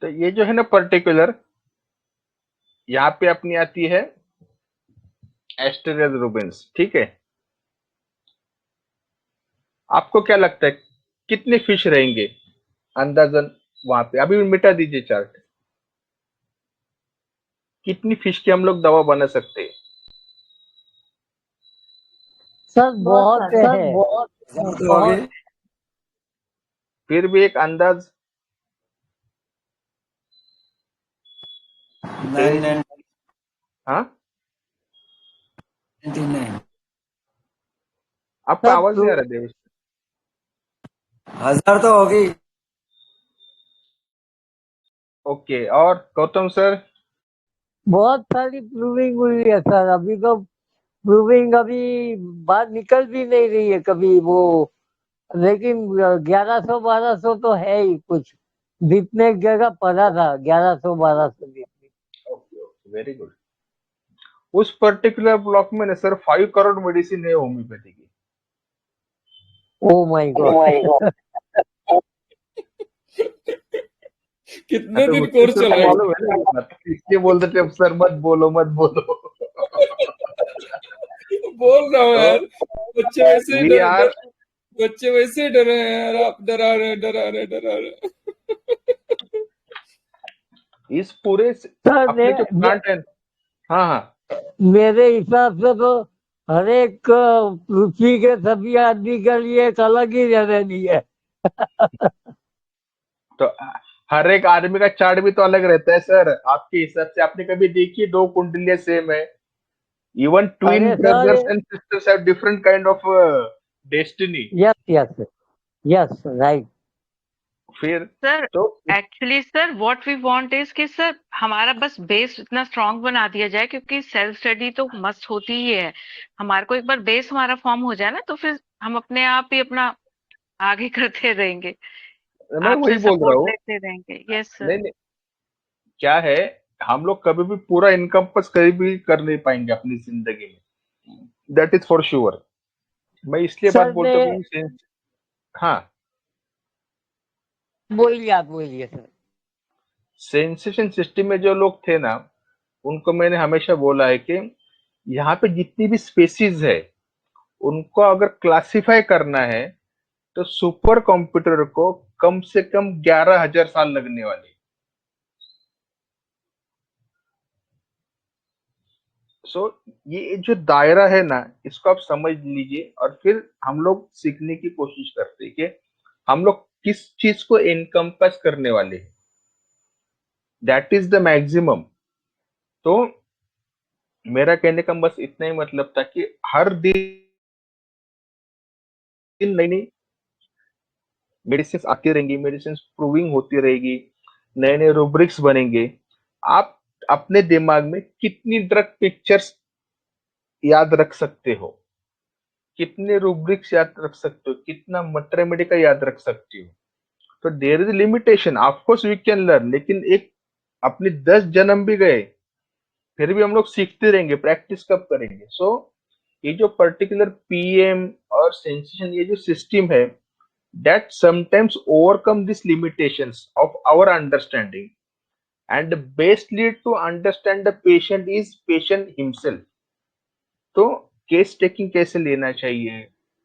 तो ये जो है ना पर्टिकुलर, यहाँ पे अपनी आती है एस्टेरियस रूबेंस, ठीक है। आपको क्या लगता है कितने फिश रहेंगे अंदाजन वहां पे? अभी मिटा दीजिए चार्ट। कितनी फिश की हम लोग दवा बना सकते हैं? सर बहुत है, बहुत। फिर भी एक अंदाज। 999 हाँ, आपका सर आवाज नहीं आ रहा देवेश। 1000 तो होगी। ओके, और गौतम सर? बहुत सारी प्रूविंग हुई है सर, अभी तो प्रूविंग अभी बाहर निकल भी नहीं रही है कभी वो, लेकिन 1100-1200 तो है ही कुछ। दीप ने एक जगह पढ़ा था 1100-1200 दीप में। Okay okay, very good. उस पर्टिकुलर ब्लॉक में ना सर 5 करोड़ मेडिसिन है होम्योपैथी की। Oh my God. कितने तो दिन मुझे कोर्स सर को चलाएगा? मालूम है ना ये बात, इसलिए बोलते थे अब सर मत बोलो मत बोलो। बोल रहा हूँ तो यार, बच्चे वैसे ही वी आर, बच्चे वैसे ही डरे हैं यार, आप डरा रहे। इस पूरे सर अपने जो प्लांट है। हाँ हाँ, मेरे हिसाब से तो हर एक पृथ्वी के सभी आदमी के लिए एक अलग ही रेमेडी है। तो हर एक आदमी का चार्ट भी तो अलग रहता है सर। आपके हिसाब से आपने कभी देखी 2 कुंडलियां सेम है? इवन ट्विन अरे sir, brothers and sisters have different kind of destiny. Yes yes yes, right. फिर सर तो actually sir what we want is कि सर हमारा बस बेस इतना स्ट्रांग बना दिया जाए, क्योंकि सेल्फ स्टडी तो मस्ट होती ही है। हमारे को एक बार बेस हमारा फॉर्म हो जाए ना, तो फिर हम अपने आप ही अपना आगे करते रहेंगे, मैं आपसे वही बोल रहा सपोर्ट हूँ। लेते रहेंगे। Yes sir. नहीं नहीं, क्या है, हम लोग कभी भी पूरा इनकम्पस कभी भी कर नहीं पाएंगे अपनी जिंदगी में, दैट इज फॉर श्योर। मैं इसलिए बात सर ने, बोलता हूँ क्योंकि हाँ, बोलिए, आप बोलिए सर। सेंसेशन सिस्टम में जो लोग थे ना, उनको मैंने हमेशा बोला है कि यहाँ पे जितनी भी स्पेसीज है उनको अगर क्लासिफाई करना है तो सुपर कंप्यूटर को कम से कम 11,000 साल लगने वाले। सो ये जो दायरा है ना, इसको आप समझ लीजिए और फिर हम लोग सीखने की कोशिश करते हैं कि हम लोग किस चीज को एनकम्पस करने वाले हैं। That is the maximum. तो मेरा कहने का बस इतना ही मतलब था कि हर दिन नई नई मेडिसिन आती रहेंगी, मेडिसिन प्रूविंग होती रहेगी, नए नए रूब्रिक्स बनेंगे। आप अपने दिमाग में कितनी ड्रग पिक्चर्स याद रख सकते हो, कितने रूब्रिक्स याद रख सकते हो, कितना मैथमेटिका याद रख सकते हो? तो there is limitation. Of course we can learn, लेकिन एक अपने 10 जन्म भी गए फिर भी हम लोग सीखते रहेंगे, प्रैक्टिस कब करेंगे? सो ये जो पर्टिकुलर पीएम और सेंसेशन ये जो सिस्टम है, that sometimes overcome these limitations of our understanding and best lead to understand the patient is patient himself. तो केस टेकिंग कैसे लेना चाहिए,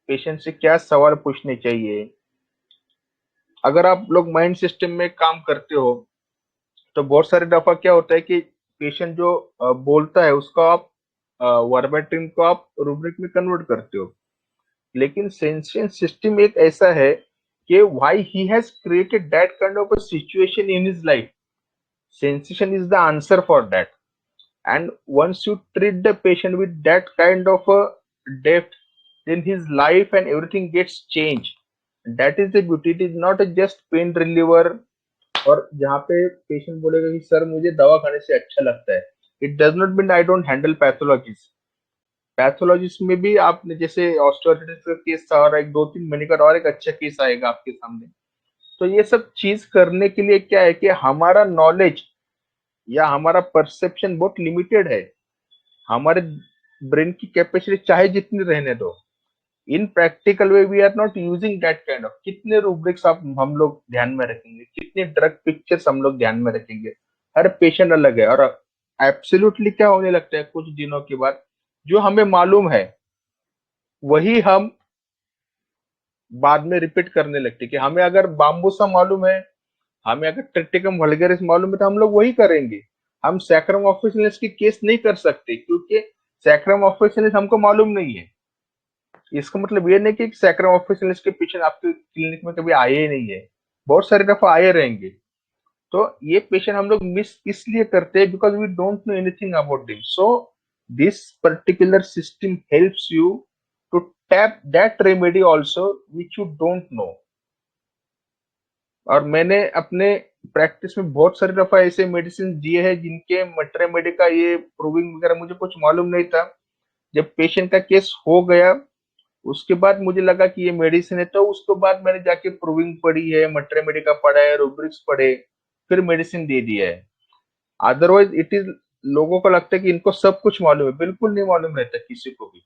पेशेंट से क्या सवाल पूछने चाहिए। अगर आप लोग माइंड सिस्टम में काम करते हो तो बहुत सारे दफा क्या होता है कि पेशेंट जो बोलता है उसको आप वर्बेटिम को आप रूब्रिक में कन्वर्ट करते हो, लेकिन सेंसेशन सिस्टम एक ऐसा है कि why he has created that kind of a situation in his life, sensation is the answer for that. And once you treat the patient with that kind of a depth, then his life and everything gets changed. That is the beauty. It is not a just pain reliever और जहाँ पे patient बोलेगा कि sir मुझे दवा खाने से अच्छा लगता है, it does not mean I don't handle pathologies. Pathologist में भी आपने जैसे ऑस्टियोआर्थराइटिस का केस था और एक 2-3 महीने का और एक अच्छा केस आएगा आपके सामने। तो ये सब चीज करने के लिए क्या है कि हमारा नॉलेज या हमारा परसेप्शन बहुत लिमिटेड है, हमारे ब्रेन की कैपेसिटी चाहे जितनी रहने दो, in practical way we are not using that kind of. कितने रूब्रिक्स आप हम लोग ध्यान में रखेंगे, कितने ड्रग पिक्चर्स हम लोग ध्यान में रखेंगे, हर पेशेंट अलग है। और एब्सोल्युटली क्या होने लगता है कुछ दिनों के बाद, जो हमें मालूम है वही हम बाद में रिपीट करने लगते, कि हमें अगर बाम्बूसा मालूम है, हमें अगर ट्रिटिकम वल्गैरिस मालूम है तो हम लोग वही करेंगे। हम सैक्रम ऑफिशियलिस की केस नहीं कर सकते क्योंकि सैक्रम ऑफिशियलिस हमको मालूम नहीं है। इसका मतलब ये नहीं कि सैक्रम ऑफिशियलिस के पेशेंट आपके क्लिनिक में कभी आए ही नहीं है, बहुत सारी दफा आए रहेंगे। तो ये पेशेंट हम लोग मिस इसलिए करते हैं because we don't know anything about them. So this particular system helps you to tap that remedy also which you don't know. और मैंने अपने प्रैक्टिस में बहुत सारी दफा ऐसे मेडिसिन दिए हैं जिनके मटेरियल का ये प्रूविंग वगैरह मुझे कुछ मालूम नहीं था। जब पेशेंट का केस हो गया उसके बाद मुझे लगा कि ये मेडिसिन है, तो उसके बाद मैंने जाके प्रूविंग पढ़ी है, मटेरियल का पढ़ा है, रूब्रिक्स पढ़े, फिर मेडिसिन दे दिया है। अदरवाइज इट इज, लोगों को लगता है कि इनको सब कुछ मालूम है, बिल्कुल नहीं मालूम रहता किसी को भी।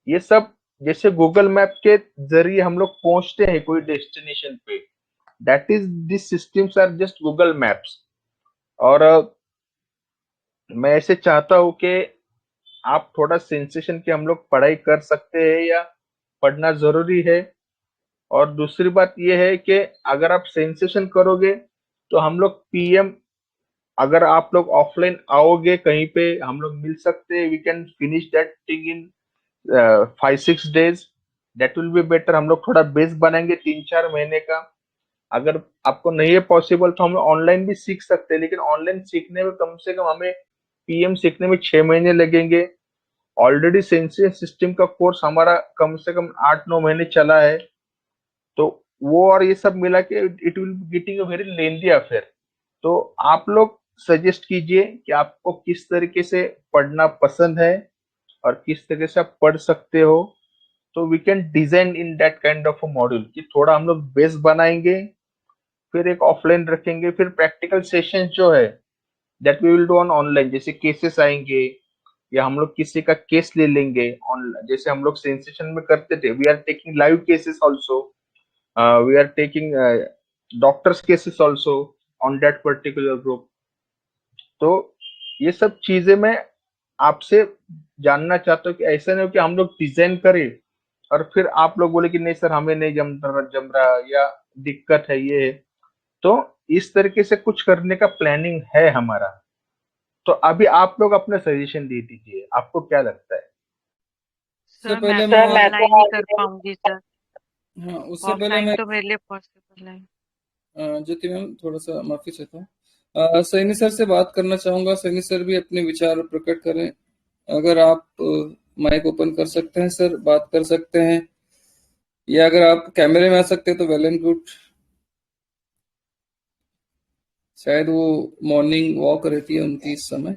ये सब जैसे गूगल मैप के जरिए हम लोग पहुंचते हैं कोई डेस्टिनेशन पे, that is this systems are just Google Maps. और मैं ऐसे चाहता हूं कि आप थोड़ा सेंसेशन की हम लोग पढ़ाई कर सकते हैं या पढ़ना जरूरी है। और दूसरी बात यह है कि अगर आप सेंसेशन करोगे तो हम लोग पीएम, अगर आप लोग ऑफलाइन आओगे कहीं पे हम लोग मिल सकते हैं, we can finish that thing in 5-6 days, that will be better. हम लोग थोड़ा बेस बनाएंगे 3-4 महीने का। अगर आपको नहीं है पॉसिबल तो हम लोग ऑनलाइन भी सीख सकते हैं, लेकिन ऑनलाइन सीखने में कम से कम हमें पीएम सीखने में 6 महीने लगेंगे। ऑलरेडी सेंसिटिव सिस्टम का कोर्स हमारा कम से कम 8-9 महीने चला है, तो वो और ये सब मिला के it will be getting a very lengthy affair. तो आप लोग सजेस्ट कीजिए कि आपको किस तरीके से पढ़ना पसंद है और किस तरीके से आप पढ़ सकते हो, तो we can design in that kind of a module कि थोड़ा हम लोग बेस बनाएंगे, फिर एक ऑफलाइन रखेंगे, फिर प्रैक्टिकल सेशन जो है that we will do on online. जैसे केसेस आएंगे या हम लोग किसी का केस ले लेंगे ऑनलाइन, जैसे हम लोग सेंसेशन में करते थे, we are taking live cases also, we are taking doctors cases also on that particular group. तो ये सब चीजें मैं आपसे जानना चाहता हूँ कि ऐसा नहीं हो कि हम लोग डिजाइन करें और फिर आप लोग बोले कि नहीं सर हमें नहीं जम रहा या दिक्कत है ये है। तो इस तरीके से कुछ करने का प्लानिंग है हमारा। तो अभी आप लोग अपना सजेशन दे दीजिए, आपको क्या लगता है? उससे सर पहले मैं तो मैं ऑनलाइन ही कर पाऊंगी सर, हाँ उससे पहले ऑफलाइन मैं तो मेरे लिए पॉसिबल है। ज्योति मैम थोड़ा सा माफी चाहता हूँ, सैनी सर से बात करना चाहूंगा। सैनी सर भी अपने विचार प्रकट करें। अगर आप माइक ओपन कर सकते हैं सर, बात कर सकते हैं, या अगर आप कैमरे में आ सकते हैं तो वेल एंड गुड। शायद वो मॉर्निंग वॉक रहती है उनकी इस समय।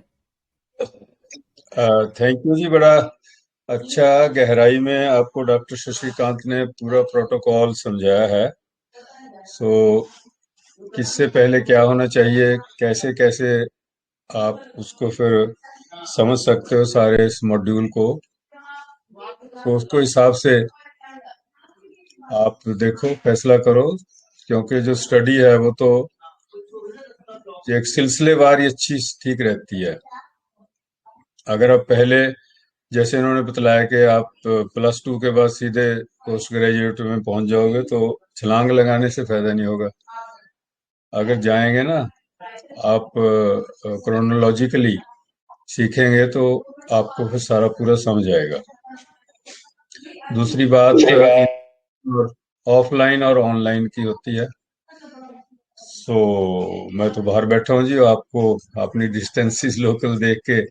थैंक यू जी, बड़ा अच्छा गहराई में आपको डॉक्टर शशिकांत ने पूरा प्रोटोकॉल समझाया है। सो किससे पहले क्या होना चाहिए, कैसे कैसे आप उसको फिर समझ सकते हो सारे इस मॉड्यूल को, तो उसको हिसाब से आप देखो, फैसला करो, क्योंकि जो स्टडी है वो तो एक सिलसिलेवार ये चीज ठीक रहती है। अगर आप पहले, जैसे इन्होंने बतलाया कि आप +2 के बाद सीधे पोस्ट ग्रेजुएट में पहुंच जाओगे, तो छलांग लगाने से फायदा नहीं होगा। अगर जाएंगे ना आप क्रोनोलॉजिकली सीखेंगे तो आपको फिर सारा पूरा समझ आएगा। दूसरी बात ऑफलाइन और ऑनलाइन की होती है। सो मैं तो बाहर बैठा हूँ जी, आपको अपनी डिस्टेंसेस लोकल देख के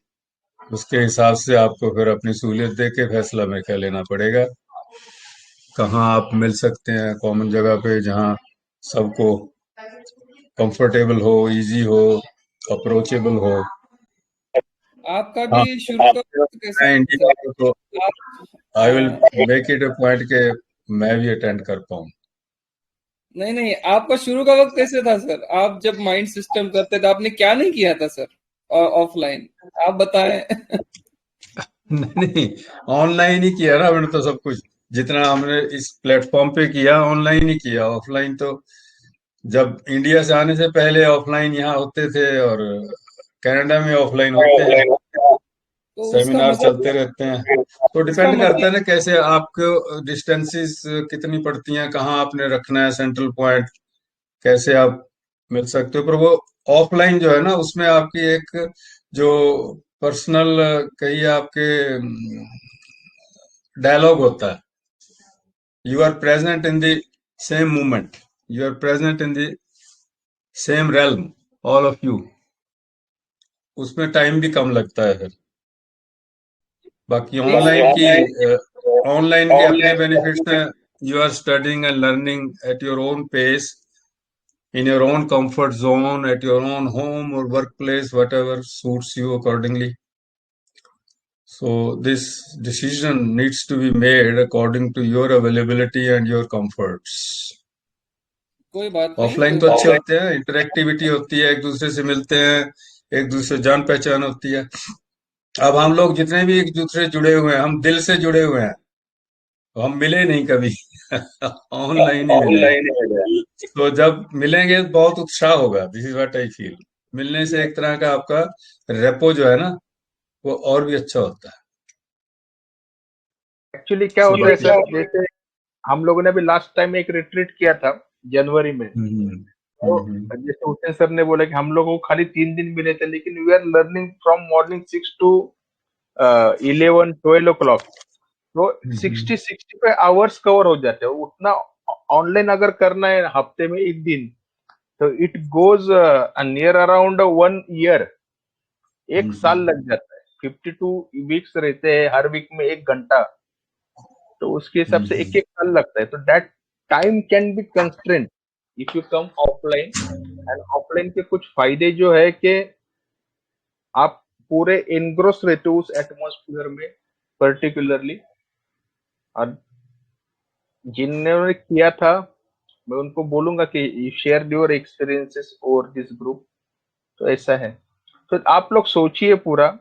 उसके हिसाब से आपको फिर अपनी सहूलियत देख के फैसला मेरे ख्याल लेना पड़ेगा। कहाँ आप मिल सकते हैं कॉमन जगह पे जहाँ सबको कंफर्टेबल हो, इजी हो, अप्रोचेबल हो। आपका हाँ, भी शुरू का वक्त कैसा मैं था इंडिया सर? को तो आप I will make it a point के मैं भी अटेंड कर पाऊँ। नहीं नहीं, आपका शुरू का वक्त कैसे था सर? आप जब माइंड सिस्टम करते थे आपने क्या नहीं किया था सर ऑफलाइन? आप बताएं। नहीं, ऑनलाइन ही किया ना मैंने तो सब कुछ। जितना हमने इस प्लेटफॉर्म पे किया ऑनलाइन ही किया। ऑफलाइन तो जब इंडिया से आने से पहले ऑफलाइन यहाँ होते थे, और कनाडा में ऑफलाइन होते हैं, तो उसका सेमिनार मतलब चलते रहते हैं। तो उसका डिपेंड करता है मतलब ना कैसे आपको डिस्टेंसेस कितनी पड़ती हैं, कहाँ आपने रखना है सेंट्रल पॉइंट, कैसे आप मिल सकते हो। पर वो ऑफलाइन जो है ना, उसमें आपकी एक जो पर्सनल कहिए आपके डायलॉग होता है। You are present in the same moment, you are present in the same realm, all of you. उसमें टाइम भी कम लगता है फिर। बाकी ऑनलाइन के अपने बेनिफिट्स हैं। You are studying and learning at your own pace, in your own comfort zone, at your own home or workplace, whatever suits you accordingly. So this decision needs to be made according to your availability and your comforts. कोई बात नहीं, offline कोई तो बात अच्छे होते हैं, interactivity होती है, एक दूसरे से मिलते हैं, एक दूसरे से जान पहचान होती है। अब हम लोग जितने भी एक दूसरे से जुड़े हुए हैं, हम दिल से जुड़े हुए हैं, हम मिले नहीं कभी। ऑनलाइन ही मिले हैं। तो जब मिलेंगे तो बहुत उत्साह होगा। This is what I feel. मिलने से एक तरह का आपका रेपो जो है ना, वो और भी अच्छा होता है। एक्चुअली क्या So, होता है सर, जैसे हम लोगों ने अभी लास्ट टाइम एक रिट्रीट किया था जनवरी में, हम्म, तो हम्म, जैसे हुसैन सर ने बोला कि हम लोगों को खाली 3 दिन मिले थे, लेकिन we are learning from morning 6 to 11-12 o'clock। तो 60-65 आवर्स कवर हो जाते हैं। उतना ऑनलाइन अगर करना है हफ्ते में 1 दिन, तो it goes near around 1 year। 1 साल लग जाता है। 52 वीक्स रहते हैं, हर वीक में 1 घंटा, तो उसके हिसाब से 1-1 साल लगता है। तो that time can be constraint if you come offline. And offline के कुछ फायदे जो है कि आप पूरे एनग्रोस रहते हो उस एटमॉस्फेयर में पर्टिकुलरली। और जिन्होंने किया था, मैं उनको बोलूंगा कि you share your experiences over this group. तो ऐसा है। तो आप लोग सोचिए पूरा,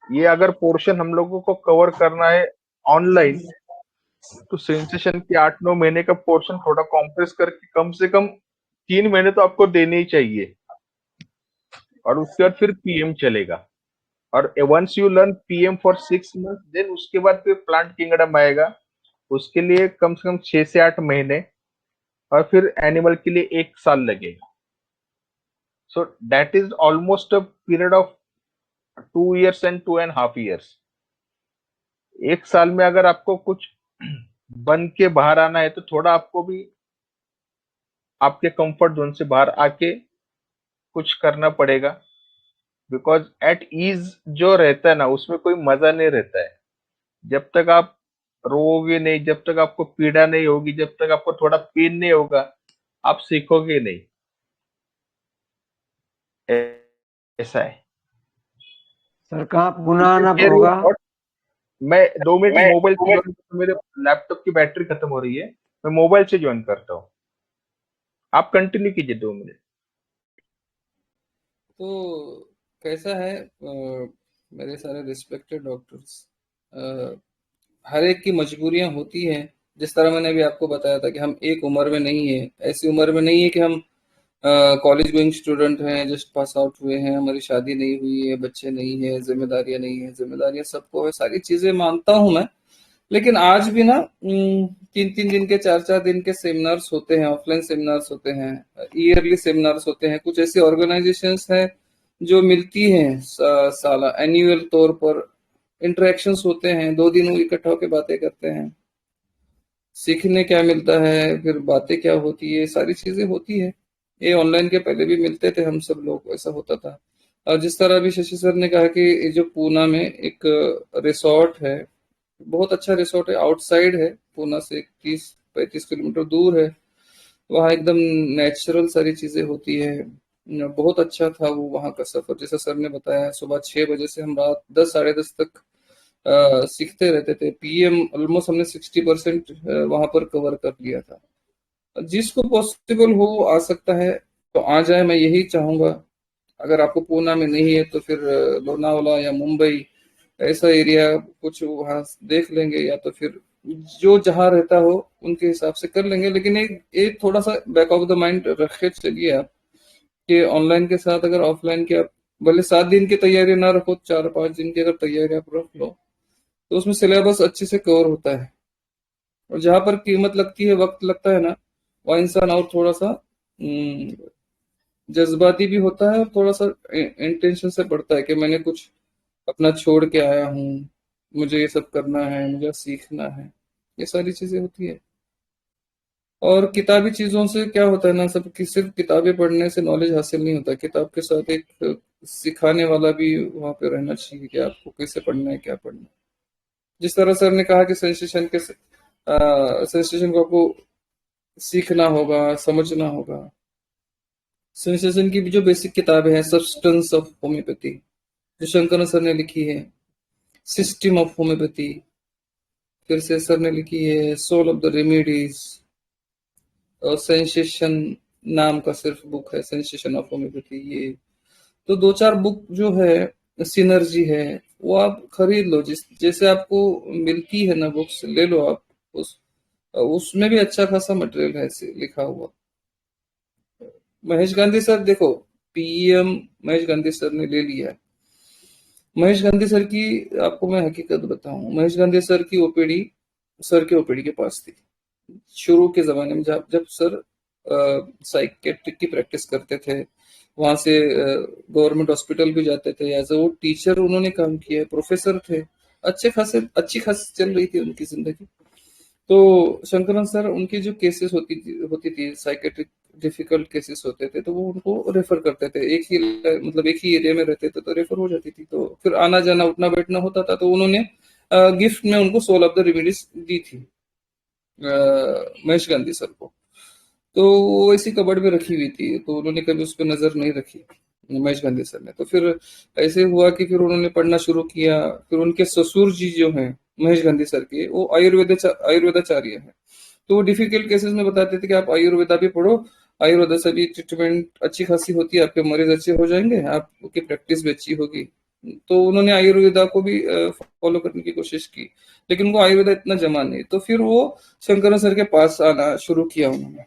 ये अगर पोर्शन हम लोगों को कवर करना है ऑनलाइन, तो सेंसेशन के 8-9 महीने का पोर्शन थोड़ा कॉम्प्रेस करके कम से कम 3 महीने तो आपको देने ही चाहिए। और उसके बाद फिर पीएम चलेगा। और once you learn PM for 6 months, then उसके बाद फिर प्लांट किंगडम आएगा। उसके लिए कम से कम 6 से 8 महीने, और फिर एनिमल के लिए 1 साल लगेगा। So that is almost a period of 2 years and 2.5 years। 1 साल में अगर आपको कुछ बन के बाहर आना है, तो थोड़ा आपको भी आपके कंफर्ट जोन से बाहर आके कुछ करना पड़ेगा। बिकॉज एट ईज जो रहता है ना, उसमें कोई मजा नहीं रहता है। जब तक आप रोओगे नहीं, जब तक आपको पीड़ा नहीं होगी, जब तक आपको थोड़ा पेन नहीं होगा, आप सीखोगे नहीं। ऐसा है सर कहाँ पुनः आना Share your होगा? thought। मैं 2 मिनट मोबाइल से ज्वाइन करता हूँ, मेरे लैपटॉप की बैटरी खत्म हो रही है। मैं मोबाइल से ज्वाइन करता हूँ, आप कंटिन्यू कीजिए 2 मिनट। तो कैसा है, मेरे सारे रिस्पेक्टेड डॉक्टर्स, हर एक की मजबूरियां होती हैं। जिस तरह मैंने अभी आपको बताया था कि हम एक उम्र में नहीं है, ऐसी उम्र में नहीं है कि हम कॉलेज गोइंग स्टूडेंट हैं, जस्ट पास आउट हुए हैं, हमारी शादी नहीं हुई है, बच्चे नहीं है, जिम्मेदारियां नहीं है, जिम्मेदारियां सबको है, सारी चीजें मानता हूं मैं। लेकिन आज भी ना 3-3 दिन के 4-4 दिन के सेमिनार्स होते हैं, ऑफलाइन सेमिनार्स होते हैं, ईयरली सेमिनार्स होते हैं, कुछ ऐसी ऑर्गेनाइजेशंस हैं जो मिलती हैं साला एनुअल तौर पर, इंटरेक्शंस होते हैं, 2 दिन वो इकट्ठा होकर बातें करते हैं, सीखने क्या मिलता है, फिर बातें क्या होती है, सारी चीजें होती है। ये ऑनलाइन के पहले भी मिलते थे हम सब लोग, ऐसा होता था। और जिस तरह अभी शशि सर ने कहा कि ये जो पूना में एक रिसोर्ट है, बहुत अच्छा रिसोर्ट है, आउटसाइड है, पूना से 30-35 किलोमीटर दूर है, वहाँ एकदम नेचुरल सारी चीजें होती है। बहुत अच्छा था वो वहाँ का सफर, जैसा सर ने बताया, सुबह 6 बजे से हम रात 10 साढ़े 10 तक सीखते रहते थे। पीएम ऑलमोस्ट हमने 60% वहां पर कवर कर लिया था। जिसको पॉसिबल हो आ सकता है तो आ जाए, मैं यही चाहूंगा। अगर आपको पूना में नहीं है तो फिर लोनावाला या मुंबई ऐसा एरिया कुछ वहां देख लेंगे, या तो फिर जो जहां रहता हो उनके हिसाब से कर लेंगे। लेकिन एक थोड़ा सा बैक ऑफ द माइंड रख के चलिए आप, कि ऑनलाइन के साथ अगर ऑफलाइन की आप भले 7 दिन की तैयारी ना रखो, 4-5 दिन की अगर तैयारी आप रख लो, तो उसमें सिलेबस अच्छे से कवर होता है। और जहां पर कीमत लगती है, वक्त लगता है ना, वह इंसान और थोड़ा सा जज्बाती भी होता है, और थोड़ा सा इंटेंशन से पढ़ता है कि मैंने कुछ अपना छोड़ के आया हूँ, मुझे ये सब करना है, मुझे सीखना है, ये सारी चीजें होती है। और किताबी चीजों से क्या होता है ना, सब कि सिर्फ किताबें पढ़ने से नॉलेज हासिल नहीं होता, किताब के साथ एक सिखाने वाला भी वहां पे रहना चाहिए कि आपको कैसे पढ़ना है, क्या पढ़ना है। जिस तरह सर ने कहा कि सेंसेशन को आपको सीखना होगा, समझना होगा। सेंसेशन की भी जो बेसिक किताबें हैं, सब्सटेंस ऑफ होम्योपैथी जो शंकर सर ने लिखी है, सिस्टम ऑफ होम्योपैथी फिर से सर ने लिखी है, सोल ऑफ द रेमेडीज, और सेंसेशन नाम का सिर्फ बुक है, सेंसेशन ऑफ होम्योपैथी। ये तो 2-4 बुक जो है, सिनर्जी है, वो आप खरीद लो, जैसे आपको मिलती है ना बुक्स, ले लो आप। उसमें भी अच्छा खासा मटेरियल है लिखा हुआ। महेश गांधी सर देखो, पीएम महेश गांधी सर ने ले लिया है। महेश गांधी सर की आपको मैं हकीकत बताऊं, महेश गांधी सर की ओपीडी सर के ओपीडी के पास थी शुरू के जमाने में, जब सर साइकेट्रिक की प्रैक्टिस करते थे। वहां से गवर्नमेंट हॉस्पिटल भी जाते थे, एज वो टीचर उन्होंने काम किया है, प्रोफेसर थे, अच्छी खासी चल रही थी उनकी जिंदगी। तो शंकरन सर, उनकी जो केसेस होती थी साइकेट्रिक डिफिकल्ट केसेस होते थे, तो वो उनको रेफर करते थे, मतलब एक ही एरिया में रहते थे तो रेफर हो जाती थी। तो फिर आना जाना उठना बैठना होता था, तो उन्होंने गिफ्ट में उनको सोल ऑफ द रेमेडीज दी थी महेश गांधी सर को। तो वो ऐसी कबड़ में रखी हुई थी, तो उन्होंने कभी उस पर नजर नहीं रखी महेश गांधी सर ने। तो फिर ऐसे हुआ कि फिर उन्होंने पढ़ना शुरू किया। फिर उनके ससुर जी जो हैं महेश गांधी सर के, वो आयुर्वेदाचार्य हैं। तो वो डिफिकल्ट केसेस में बताते थे कि आप आयुर्वेदा भी पढ़ो, आयुर्वेदा से भी ट्रीटमेंट अच्छी खासी होती है, आपके मरीज अच्छे हो जाएंगे, आपकी प्रैक्टिस भी अच्छी होगी। तो उन्होंने आयुर्वेदा को भी फॉलो करने की कोशिश की, लेकिन उनको आयुर्वेदा इतना जमा नहीं। तो फिर वो शंकरन सर के पास आना शुरू किया उन्होंने।